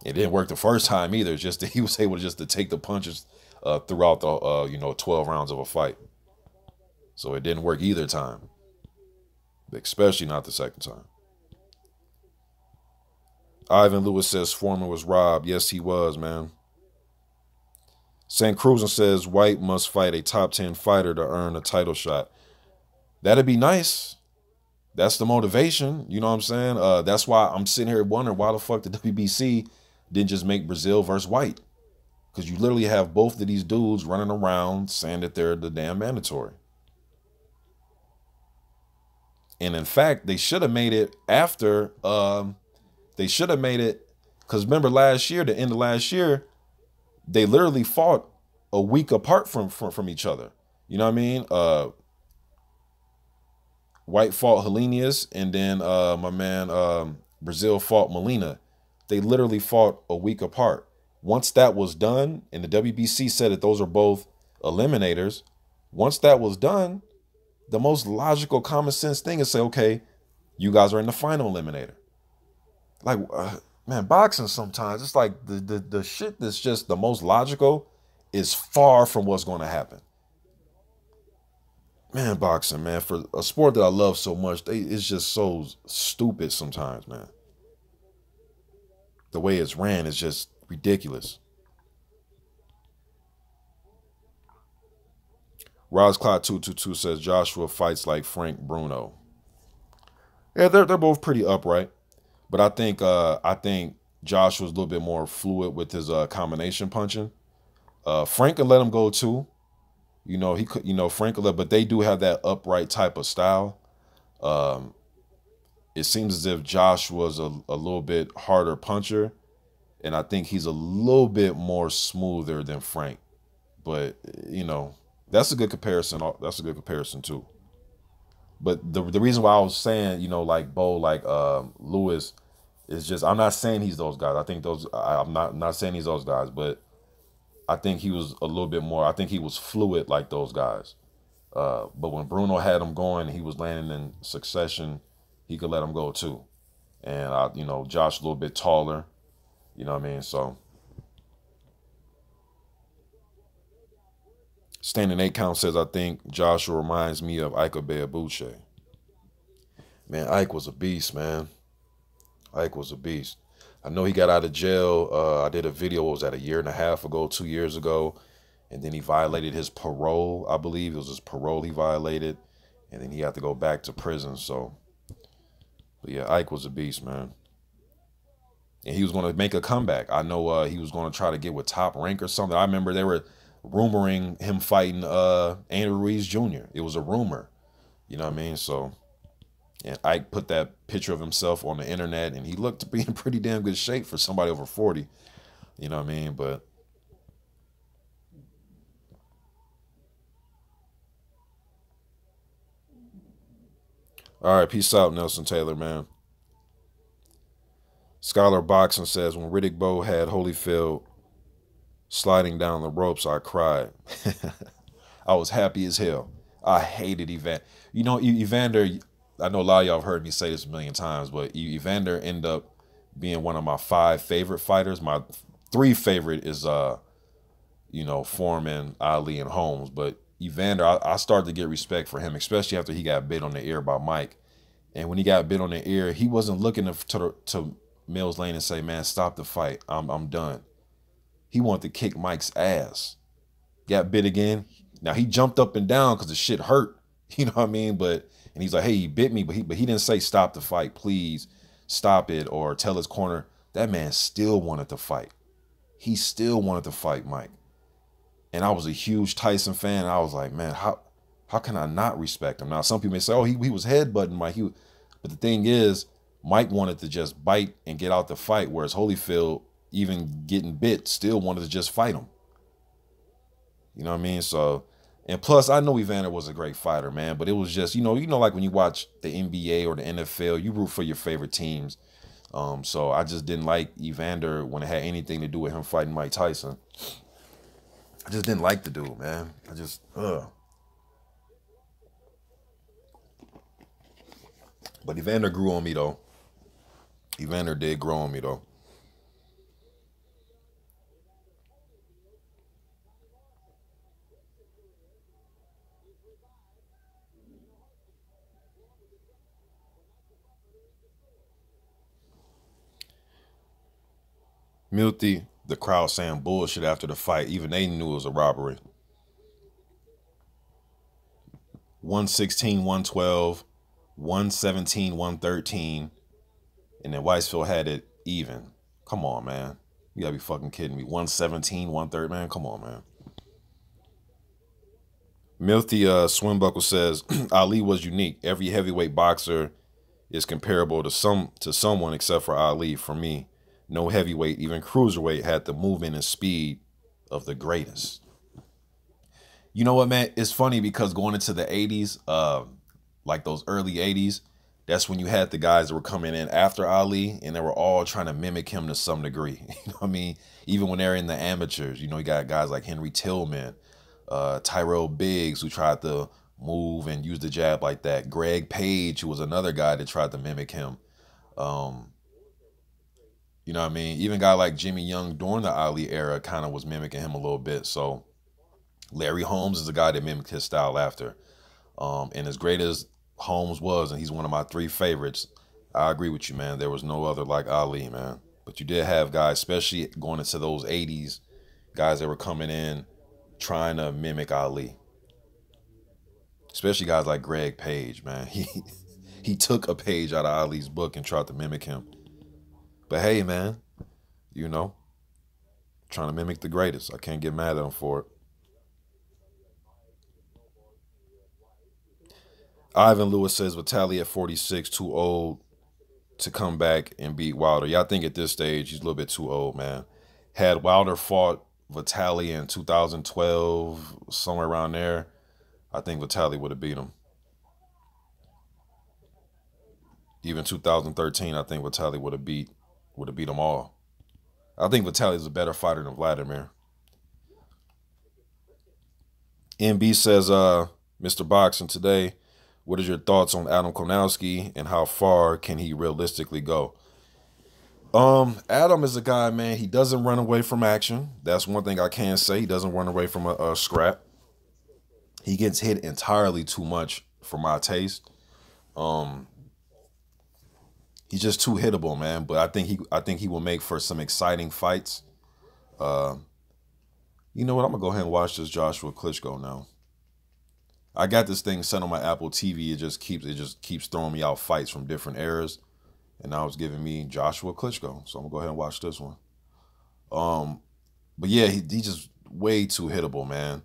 It didn't work the first time either. It's just that he was able just to take the punches throughout the 12 rounds of a fight. So it didn't work either time, especially not the second time. Ivan Lewis says Foreman was robbed. Yes, he was, man. St. Cruzan says White must fight a top 10 fighter to earn a title shot. That'd be nice. That's the motivation. You know what I'm saying? That's why I'm sitting here wondering why the fuck the WBC didn't just make Brazil versus White. Because you literally have both of these dudes running around saying that they're the damn mandatory. And in fact, they should have made it after, they should have made it, because remember last year, the end of last year, they literally fought a week apart from each other. You know what I mean? White fought Helenius, and then my man Brazil fought Molina. They literally fought a week apart. Once that was done, and the WBC said that those are both eliminators, once that was done, the most logical common sense thing is say, okay, you guys are in the final eliminator. Like, man, boxing sometimes, it's like the shit that's just the most logical is far from what's going to happen. Man, boxing, man, for a sport that I love so much, it's just so stupid sometimes, man. The way it's ran is just ridiculous. Rosclaw222 says Joshua fights like Frank Bruno. Yeah, they're both pretty upright, but I think Joshua's a little bit more fluid with his combination punching. Frank can let him go too. He could, Frank will let, but they do have that upright type of style. It seems as if Joshua's a little bit harder puncher, and I think he's a little bit more smoother than Frank. But that's a good comparison. That's a good comparison too. But the reason why I was saying, like Bo, like Lewis, is just I'm not saying he's those guys. I think I'm not saying he's those guys, but I think he was a little bit more. I think he was fluid like those guys. But when Bruno had him going, he was landing in succession. He could let him go too. And Josh a little bit taller. You know what I mean? So. Standing 8 count says, I think Joshua reminds me of Ike Beabuche. Man, Ike was a beast, man. Ike was a beast. I know he got out of jail. I did a video, what was that, a year and a half ago, 2 years ago. And then he violated his parole, I believe. It was his parole he violated. And then he had to go back to prison. So, but yeah, Ike was a beast, man. And he was going to make a comeback. I know he was going to try to get with Top Rank or something. I remember they were rumoring him fighting Andrew Ruiz Jr. It was a rumor. You know what I mean? So, and Ike put that picture of himself on the internet, and he looked to be in pretty damn good shape for somebody over 40. You know what I mean? But all right, peace out, Nelson Taylor, man. Scholar Boxing says, when Riddick Bowe had Holyfield sliding down the ropes, I cried. I was happy as hell. I hated Evander. Evander, I know a lot of y'all have heard me say this a million times, but Evander ended up being one of my 5 favorite fighters. My 3 favorite is, Foreman, Ali, and Holmes. But Evander, I started to get respect for him, especially after he got bit on the ear by Mike. And when he got bit on the ear, he wasn't looking to Mills Lane and say, man, stop the fight. I'm done. He wanted to kick Mike's ass. Got bit again. Now, he jumped up and down because the shit hurt. You know what I mean? But And he's like, hey, he bit me, but he didn't say stop the fight, please stop it, or tell his corner. That man still wanted to fight. He still wanted to fight Mike. And I was a huge Tyson fan. And I was like, man, how can I not respect him? Now, some people may say, oh, he was headbutting Mike. But the thing is, Mike wanted to just bite and get out the fight, whereas Holyfield, even getting bit, still wanted to just fight him. You know what I mean? So, and plus, I know Evander was a great fighter, man. But it was just, like when you watch the NBA or the NFL, you root for your favorite teams. So I just didn't like Evander when it had anything to do with him fighting Mike Tyson. I just didn't like the dude, man. But Evander grew on me, though. Evander did grow on me, though. Milty, the crowd saying bullshit after the fight. Even they knew it was a robbery. 116, 112, 117, 113. And then Weisfield had it even. Come on, man. You gotta be fucking kidding me. 117, 130, man. Come on, man. Milty Swimbuckle says Ali was unique. Every heavyweight boxer is comparable to someone except for Ali. For me, no heavyweight, even cruiserweight, had the movement and speed of the greatest. You know what, man? It's funny because going into the 80s, like those early 80s, that's when you had the guys that were coming in after Ali, and they were all trying to mimic him to some degree. You know what I mean? Even when they're in the amateurs, you got guys like Henry Tillman, Tyrell Biggs, who tried to move and use the jab like that. Greg Page, who was another guy that tried to mimic him. You know what I mean? Even a guy like Jimmy Young during the Ali era kind of was mimicking him a little bit. So Larry Holmes is a guy that mimicked his style after. And as great as Holmes was, and he's one of my three favorites, I agree with you, man. There was no other like Ali, man. But you did have guys, especially going into those 80s, guys that were coming in trying to mimic Ali. Especially guys like Greg Page, man. He took a page out of Ali's book and tried to mimic him. But hey, man, trying to mimic the greatest. I can't get mad at him for it. Ivan Lewis says Vitaly at 46, too old to come back and beat Wilder. Yeah, I think at this stage he's a little bit too old, man. Had Wilder fought Vitaly in 2012, somewhere around there, I think Vitaly would have beat him. Even 2013, I think Vitaly would have beat them all. I think Vitaly is a better fighter than Vladimir. MB says, Mr. Boxing today, what is your thoughts on Adam Konowski and how far can he realistically go? Adam is a guy, man. He doesn't run away from action. That's one thing I can say. He doesn't run away from a scrap. He gets hit entirely too much for my taste. He's just too hittable, man. But I think he will make for some exciting fights. You know what? I'm gonna go ahead and watch this Joshua Klitschko now. I got this thing set on my Apple TV. It just keeps throwing me out fights from different eras, and now it's giving me Joshua Klitschko. So I'm gonna go ahead and watch this one. But yeah, he just way too hittable, man.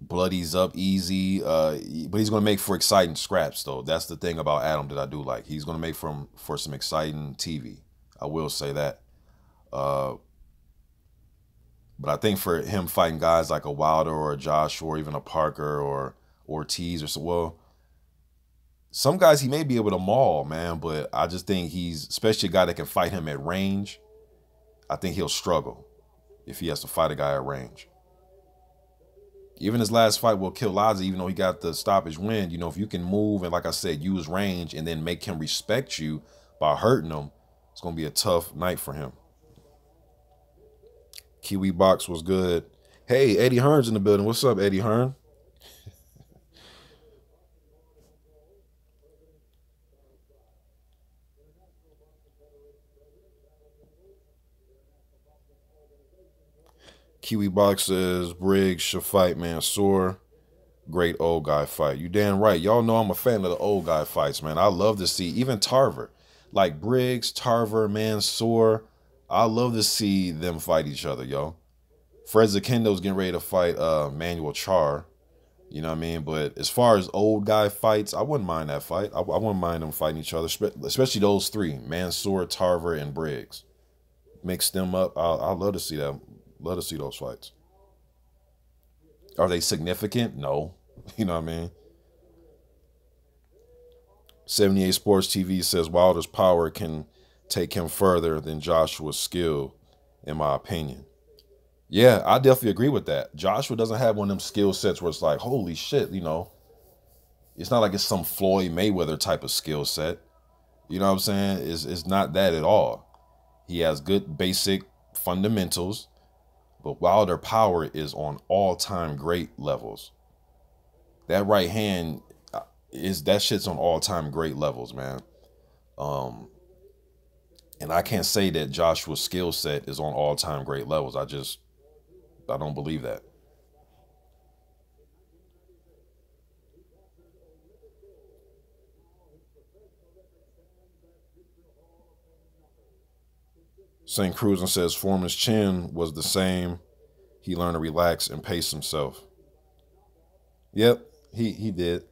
Bloody's up easy, but he's gonna make for exciting scraps though. That's the thing about Adam that I do like. He's gonna make for some exciting TV. I will say that. Uh, but I think for him fighting guys like a Wilder or a Joshua or even a Parker or Ortiz or so, well, some guys he may be able to maul, man. But I just think he's, especially a guy that can fight him at range, I think he'll struggle if he has to fight a guy at range. Even his last fight with Killazi, even though he got the stoppage win, if you can move and, like I said, use range and then make him respect you by hurting him, it's going to be a tough night for him. Kiwi Box was good. Hey, Eddie Hearn's in the building. What's up, Eddie Hearn? Kiwi Box says Briggs should fight Mansoor. Great old guy fight. You damn right. Y'all know I'm a fan of the old guy fights, man. I love to see even Tarver, like Briggs, Tarver, Mansoor. I love to see them fight each other, yo. Fred Zakendo's getting ready to fight Manuel Char. You know what I mean? But as far as old guy fights, I wouldn't mind that fight. I wouldn't mind them fighting each other, especially those three: Mansoor, Tarver, and Briggs. Mix them up. I'd love to see that. Love to see those fights. Are they significant? No. You know what I mean? 78 Sports TV says Wilder's power can take him further than Joshua's skill, in my opinion. Yeah, I definitely agree with that. Joshua doesn't have one of them skill sets where it's like, holy shit, you know. It's not like it's some Floyd Mayweather type of skill set. You know what I'm saying? It's not that at all. He has good basic fundamentals, but Wilder power is on all-time great levels. That right hand that shit's on all-time great levels, man. And I can't say that Joshua's skill set is on all-time great levels. I don't believe that. St. Cruzan says Foreman's chin was the same. He learned to relax and pace himself. Yep, he did.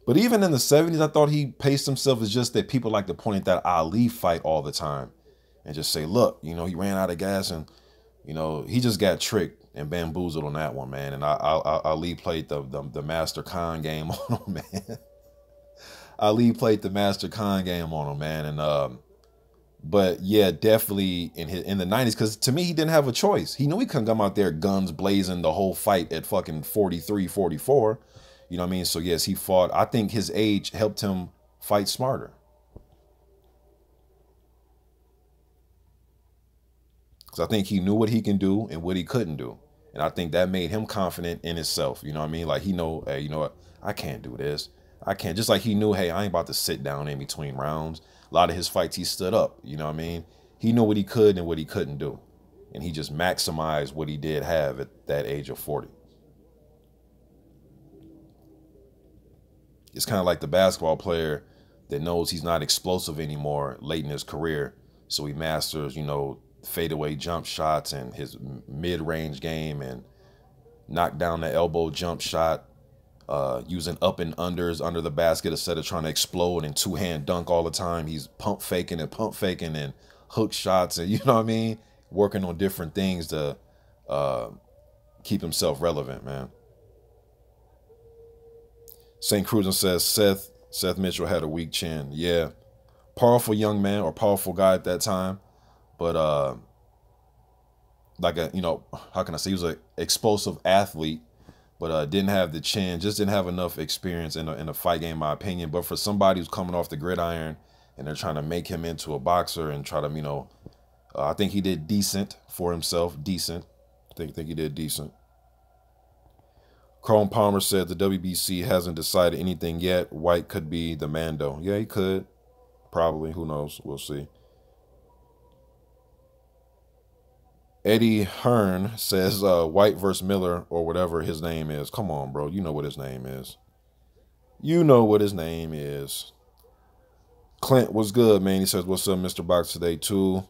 But even in the 70s, I thought he paced himself. It's just that people like to point at that Ali fight all the time and just say, look, you know, he ran out of gas and, you know, he just got tricked and bamboozled on that one, man. And Ali played the Master Khan game on him, man. Ali played the Master Khan game on him, man. And but yeah, definitely in the 90s, because to me, he didn't have a choice. He knew he couldn't come out there guns blazing the whole fight at fucking 43, 44. You know what I mean? So yes, he fought. I think his age helped him fight smarter. Because I think he knew what he can do and what he couldn't do. And I think that made him confident in himself. You know what I mean? Like he know, hey, you know what? I can't do this. I can't. Just like he knew, hey, I ain't about to sit down in between rounds. A lot of his fights, he stood up. You know what I mean? He knew what he could and what he couldn't do. And he just maximized what he did have at that age of 40. It's kind of like the basketball player that knows he's not explosive anymore late in his career. So he masters, you know, fadeaway jump shots and his mid-range game and knock down the elbow jump shot, using up and unders under the basket instead of trying to explode and two-hand dunk all the time. He's pump faking and hook shots and, you know what I mean? Working on different things to keep himself relevant, man. St. Cruzan says Seth Mitchell had a weak chin. Yeah. Powerful young man or powerful guy at that time. But like a, you know, how can I say, he was an explosive athlete, but didn't have the chin, just didn't have enough experience in a fight game, in my opinion. But for somebody who's coming off the gridiron and they're trying to make him into a boxer and try to, you know, I think he did decent for himself. Decent. I think he did decent. Carlton Palmer said the WBC hasn't decided anything yet. White could be the Mando. Yeah, he could. Probably. Who knows? We'll see. Eddie Hearn says White versus Miller or whatever his name is. Come on, bro. You know what his name is. You know what his name is. Clint, what's good, man? He says, what's up, Mr. Box today, too?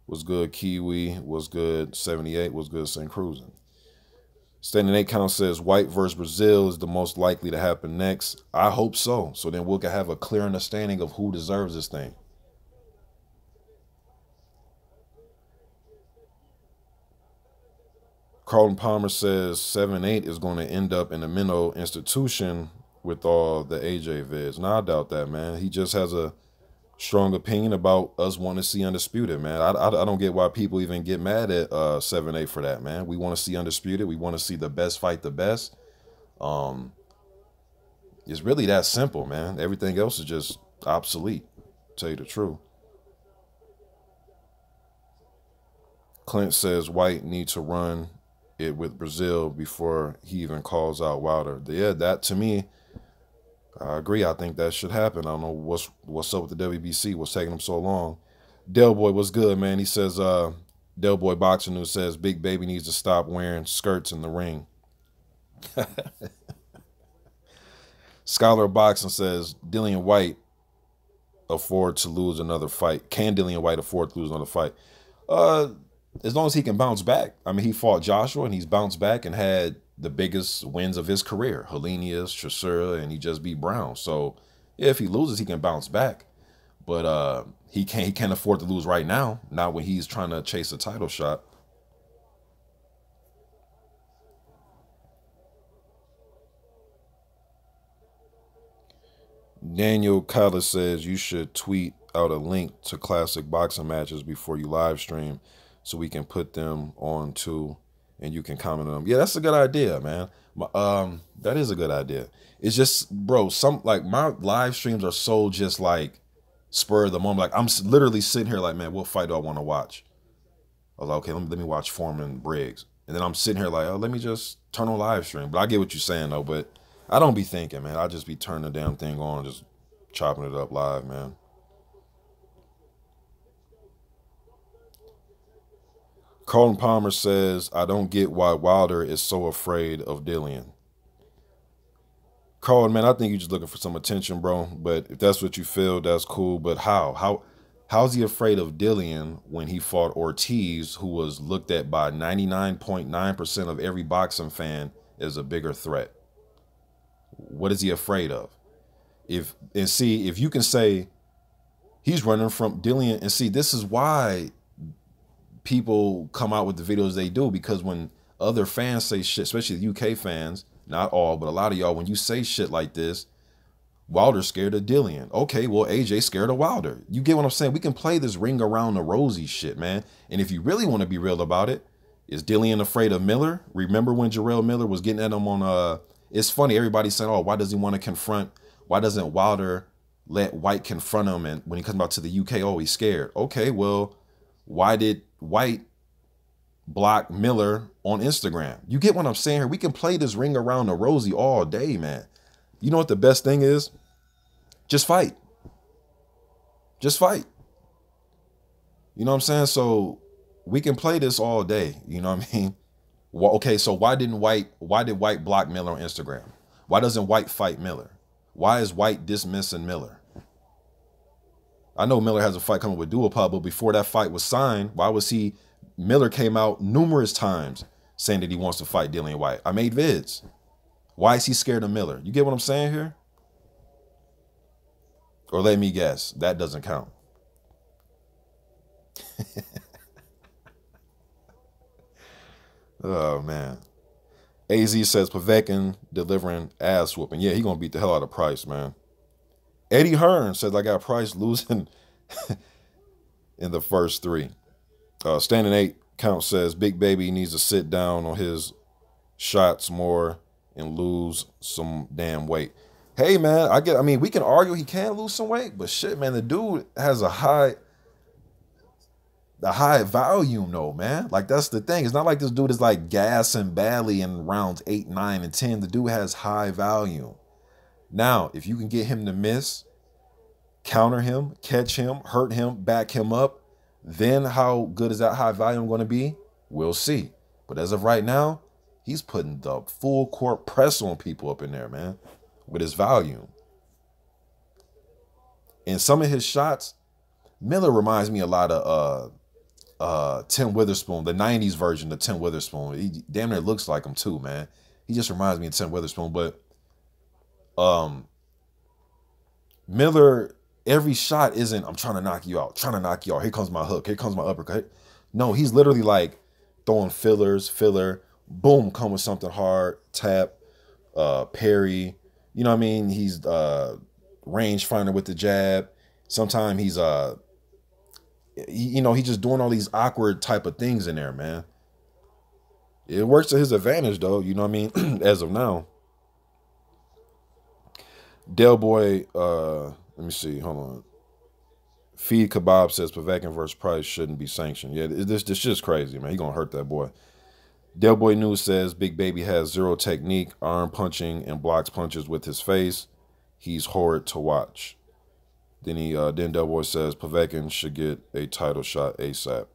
What's good, Kiwi? What's good, 78? What's good, St. Cruzan? Standing 8 count says White versus Brazil is the most likely to happen next. I hope so. So then we'll have a clear understanding of who deserves this thing. Carlton Palmer says 7-8 is going to end up in a mental institution with all the AJ vids. Now, I doubt that, man. He just has a strong opinion about us wanting to see Undisputed, man. I don't get why people even get mad at 7-8 for that, man. We want to see Undisputed. We want to see the best fight the best. It's really that simple, man. Everything else is just obsolete, to tell you the truth. Clint says White needs to run it with Brazil before he even calls out Wilder. Yeah, that to me, I agree. I think that should happen. I don't know what's up with the WBC. What's taking them so long? Del Boy, what's good, man? He says, Del Boy Boxing News says Big Baby needs to stop wearing skirts in the ring. Scholar Boxing says Dillian White afford to lose another fight. Can Dillian White afford to lose another fight? Uh, as long as he can bounce back. I mean, he fought Joshua and he's bounced back and had the biggest wins of his career. Helenius, Chisora, and he just beat Brown. So yeah, if he loses, he can bounce back. But he can't afford to lose right now. Not when he's trying to chase a title shot. Daniel Collis says you should tweet out a link to classic boxing matches before you live stream so we can put them on too and you can comment on them. Yeah, that's a good idea, man. That is a good idea. It's just, bro, my live streams are so just like spur of the moment. Like I'm literally sitting here like, man, what fight do I want to watch? I was like, okay, let me watch Foreman Briggs. And then I'm sitting here like, oh, let me just turn on live stream. But I get what you're saying though, but I don't be thinking, man. I just be turning the damn thing on, just chopping it up live, man. Colton Palmer says, I don't get why Wilder is so afraid of Dillian. Colton, man, I think you're just looking for some attention, bro. But if that's what you feel, that's cool. But how's he afraid of Dillian when he fought Ortiz, who was looked at by 99.9% of every boxing fan as a bigger threat? What is he afraid of? If you can say he's running from Dillian, and see, this is why people come out with the videos they do, because when other fans say shit, especially the UK fans, not all, but a lot of y'all, when you say shit like this, Wilder's scared of Dillian. Okay, well, AJ scared of Wilder. You get what I'm saying? We can play this ring around the rosy shit, man. And if you really want to be real about it, is Dillian afraid of Miller? Remember when Jarrell Miller was getting at him on it's funny, everybody's saying, oh, why does he want to confront? Why doesn't Wilder let White confront him? And when he comes out to the UK, oh, he's scared. Okay, well, why did White block Miller on Instagram? You get what I'm saying here? We can play this ring around the rosy all day, man. You know what the best thing is? Just fight. Just fight. You know what I'm saying? So we can play this all day. You know what I mean? Well, okay, so why did White block Miller on Instagram? Why doesn't White fight Miller? Why is White dismissing Miller? I know Miller has a fight coming with Dupa, but before that fight was signed, Miller came out numerous times saying that he wants to fight Dillian White. I made vids. Why is he scared of Miller? You get what I'm saying here? Or let me guess, that doesn't count. Oh, man. AZ says Povetkin delivering ass whooping. Yeah, he going to beat the hell out of Price, man. Eddie Hearn says I got Price losing in the first three. Standing 8 count says Big Baby needs to sit down on his shots more and lose some damn weight. Hey, man, I mean, we can argue he can lose some weight, but shit, man, the dude has a high volume though, man. Like, that's the thing. It's not like this dude is like gassing badly in rounds 8, 9, and 10. The dude has high volume. Now, if you can get him to miss, counter him, catch him, hurt him, back him up, then how good is that high volume going to be? We'll see. But as of right now, he's putting the full court press on people up in there, man, with his volume. And some of his shots, Miller reminds me a lot of Tim Witherspoon, the 90s version of Tim Witherspoon. He damn near looks like him too, man. He just reminds me of Tim Witherspoon. But Miller, every shot isn't, I'm trying to knock you out, Here comes my hook. Here comes my uppercut. No, he's literally like throwing filler, boom, come with something hard, tap, parry. You know what I mean? He's range finder with the jab. Sometimes he's he's just doing all these awkward type of things in there, man. It works to his advantage, though. You know what I mean? As of now. Del Boy, let me see. Hold on. Feed Kebab says Povetkin versus Price shouldn't be sanctioned. Yeah, this just crazy, man. He gonna hurt that boy. Del Boy News says Big Baby has zero technique, arm punching, and blocks punches with his face. He's horrid to watch. Then Del Boy says Povetkin should get a title shot ASAP.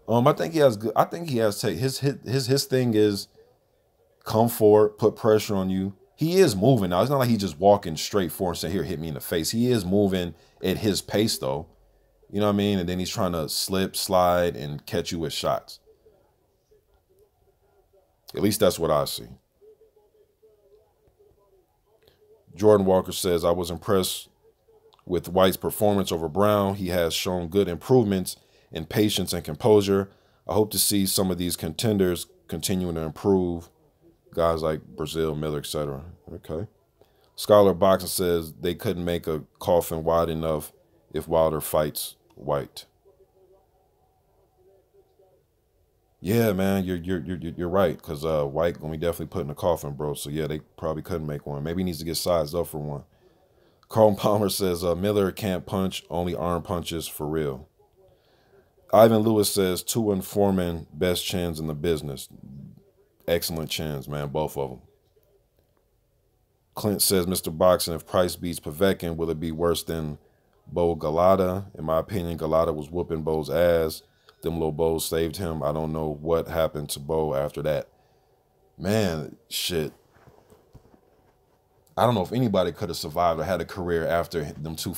I think he has good. I think he has take his thing is come forward, put pressure on you, he is moving now. It's not like he's just walking straight forward and saying, here, hit me in the face. He is moving at his pace, though. You know what I mean? And then he's trying to slip, slide, and catch you with shots. At least that's what I see. Jordan Walker says, I was impressed with White's performance over Brown. He has shown good improvements in patience and composure. I hope to see some of these contenders continuing to improve. Guys like Brazil, Miller, etc. Okay. Scholar Boxing says they couldn't make a coffin wide enough if Wilder fights White. Yeah, man, you're right. Cause White gonna be definitely put in a coffin, bro. So yeah, they probably couldn't make one. Maybe he needs to get sized up for one. Carl Palmer says Miller can't punch, only arm punches for real. Ivan Lewis says 2 and Foreman, best chins in the business. Excellent chins, man, both of them. Clint says, Mr. Boxing, if Price beats Povetkin, will it be worse than Bo Galata? In my opinion, Galata was whooping Bo's ass. Them little Bo's saved him. I don't know what happened to Bo after that. Man, shit. I don't know if anybody could have survived or had a career after them two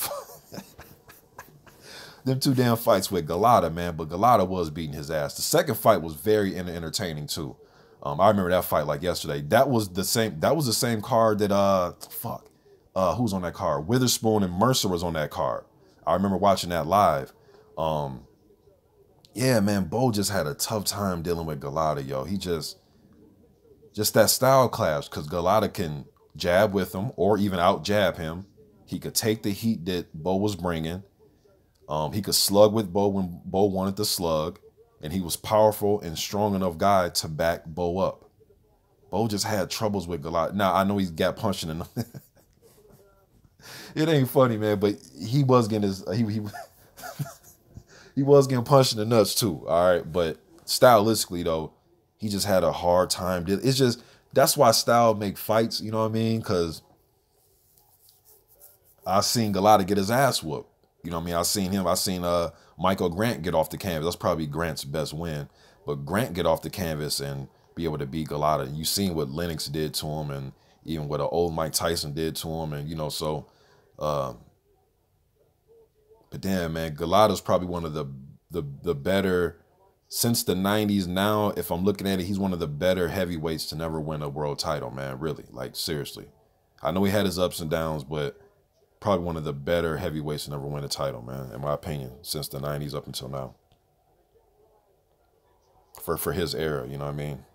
them two damn fights with Galata, man. But Galata was beating his ass. The second fight was very entertaining too. I remember that fight like yesterday. That was the same card that who's on that card? Witherspoon and Mercer was on that card. I remember watching that live. Yeah, man, Bo just had a tough time dealing with Galata, yo. He just that style clash, because Galata can jab with him or even out jab him. He could take the heat that Bo was bringing. He could slug with Bo when Bo wanted to slug, and he was powerful and strong enough guy to back Bo up. Bo just had troubles with Galata. Now, I know he's got punched in the It ain't funny, man, but he was getting his he was getting punched in the nuts too, all right? But stylistically, though, he just had a hard time. It's just, that's why style make fights, you know what I mean? Because I seen Galata get his ass whooped. You know what I mean? I seen Michael Grant get off the canvas. That's probably Grant's best win. But Grant get off the canvas and be able to beat Galata. And you seen what Lennox did to him, and even what an old Mike Tyson did to him. And, you know, so... but damn, man, Galata's probably one of the better, since the 90s now, if I'm looking at it, he's one of the better heavyweights to never win a world title, man, really, like, seriously. I know he had his ups and downs, but probably one of the better heavyweights to never win a title, man, in my opinion, since the 90s up until now. For his era, you know what I mean?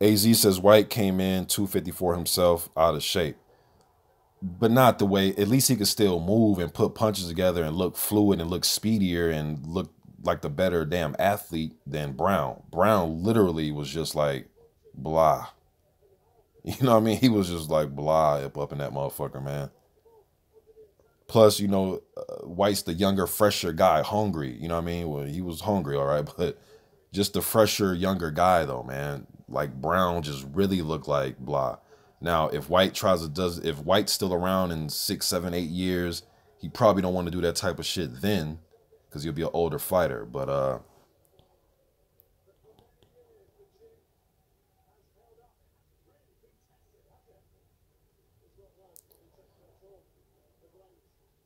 AZ says White came in 254 himself, out of shape. But not the way, at least he could still move and put punches together and look fluid and look speedier and look like the better damn athlete than Brown. Brown literally was just like, blah. You know what I mean? He was just like, blah, up in that motherfucker, man. Plus, you know, White's the younger, fresher guy, hungry. You know what I mean? Well, he was hungry, all right, but just the fresher, younger guy, though, man. Like, Brown just really looked like blah. Now, if White if White's still around in 6, 7, 8 years, he probably don't want to do that type of shit then, because he'll be an older fighter. But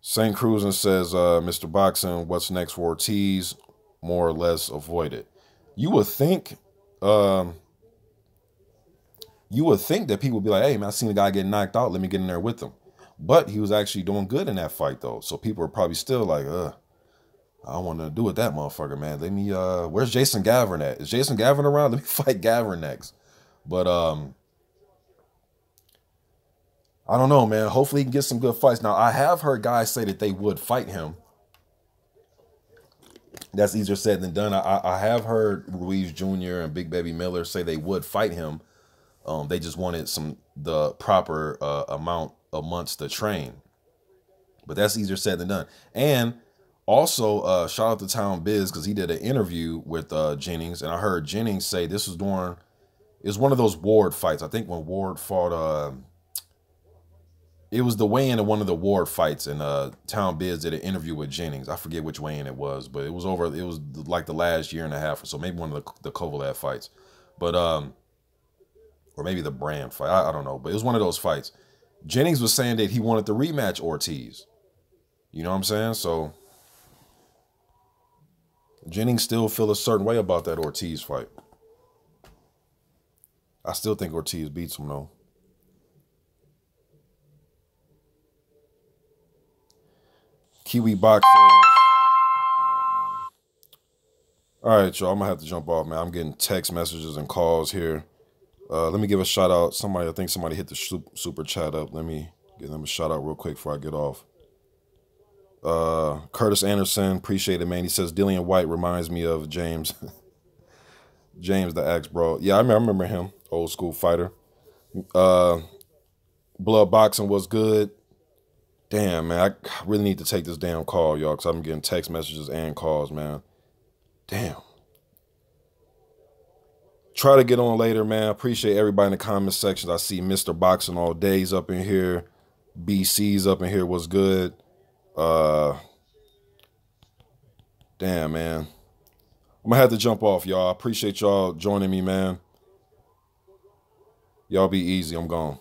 St. Cruisin says, Mr. Boxing, what's next for Ortiz? More or less avoided. You would think that people would be like, hey, man, I seen a guy get knocked out. Let me get in there with him. But he was actually doing good in that fight, though. So people are probably still like, I don't want to do with that motherfucker, man. Let me, where's Jason Gavin at? Is Jason Gavin around? Let me fight Gavin next. But, I don't know, man. Hopefully he can get some good fights. Now, I have heard guys say that they would fight him. That's easier said than done. I have heard Ruiz Jr. and Big Baby Miller say they would fight him. They just wanted the proper amount of months to train. But that's easier said than done. And also, shout out to Town Biz, because he did an interview with Jennings. And I heard Jennings say this was it was one of those Ward fights. I think when Ward fought... it was the weigh-in of one of the Ward fights, and Town Biz did an interview with Jennings. I forget which weigh-in it was, but it was like the last year and a half or so, maybe one of the Kovalev fights. But or maybe the Brand fight. I don't know, but it was one of those fights. Jennings was saying that he wanted to rematch Ortiz. You know what I'm saying? So Jennings still feel a certain way about that Ortiz fight. I still think Ortiz beats him though. Kiwi Box says, all right, y'all, I'm gonna have to jump off, man. I'm getting text messages and calls here. Let me give a shout out. I think somebody hit the super chat up. Let me give them a shout out real quick before I get off. Curtis Anderson, appreciate it, man. He says Dillian White reminds me of James. James the Axe Bro. Yeah, I remember him. Old school fighter. Blood Boxing was good. Damn, man, I really need to take this damn call, y'all, because I'm getting text messages and calls, man. Damn. Try to get on later, man. Appreciate everybody in the comment sections. I see Mr. Boxing All Days up in here. BC's up in here. What's good? Damn, man. I'm gonna have to jump off, y'all. I appreciate y'all joining me, man. Y'all be easy. I'm gone.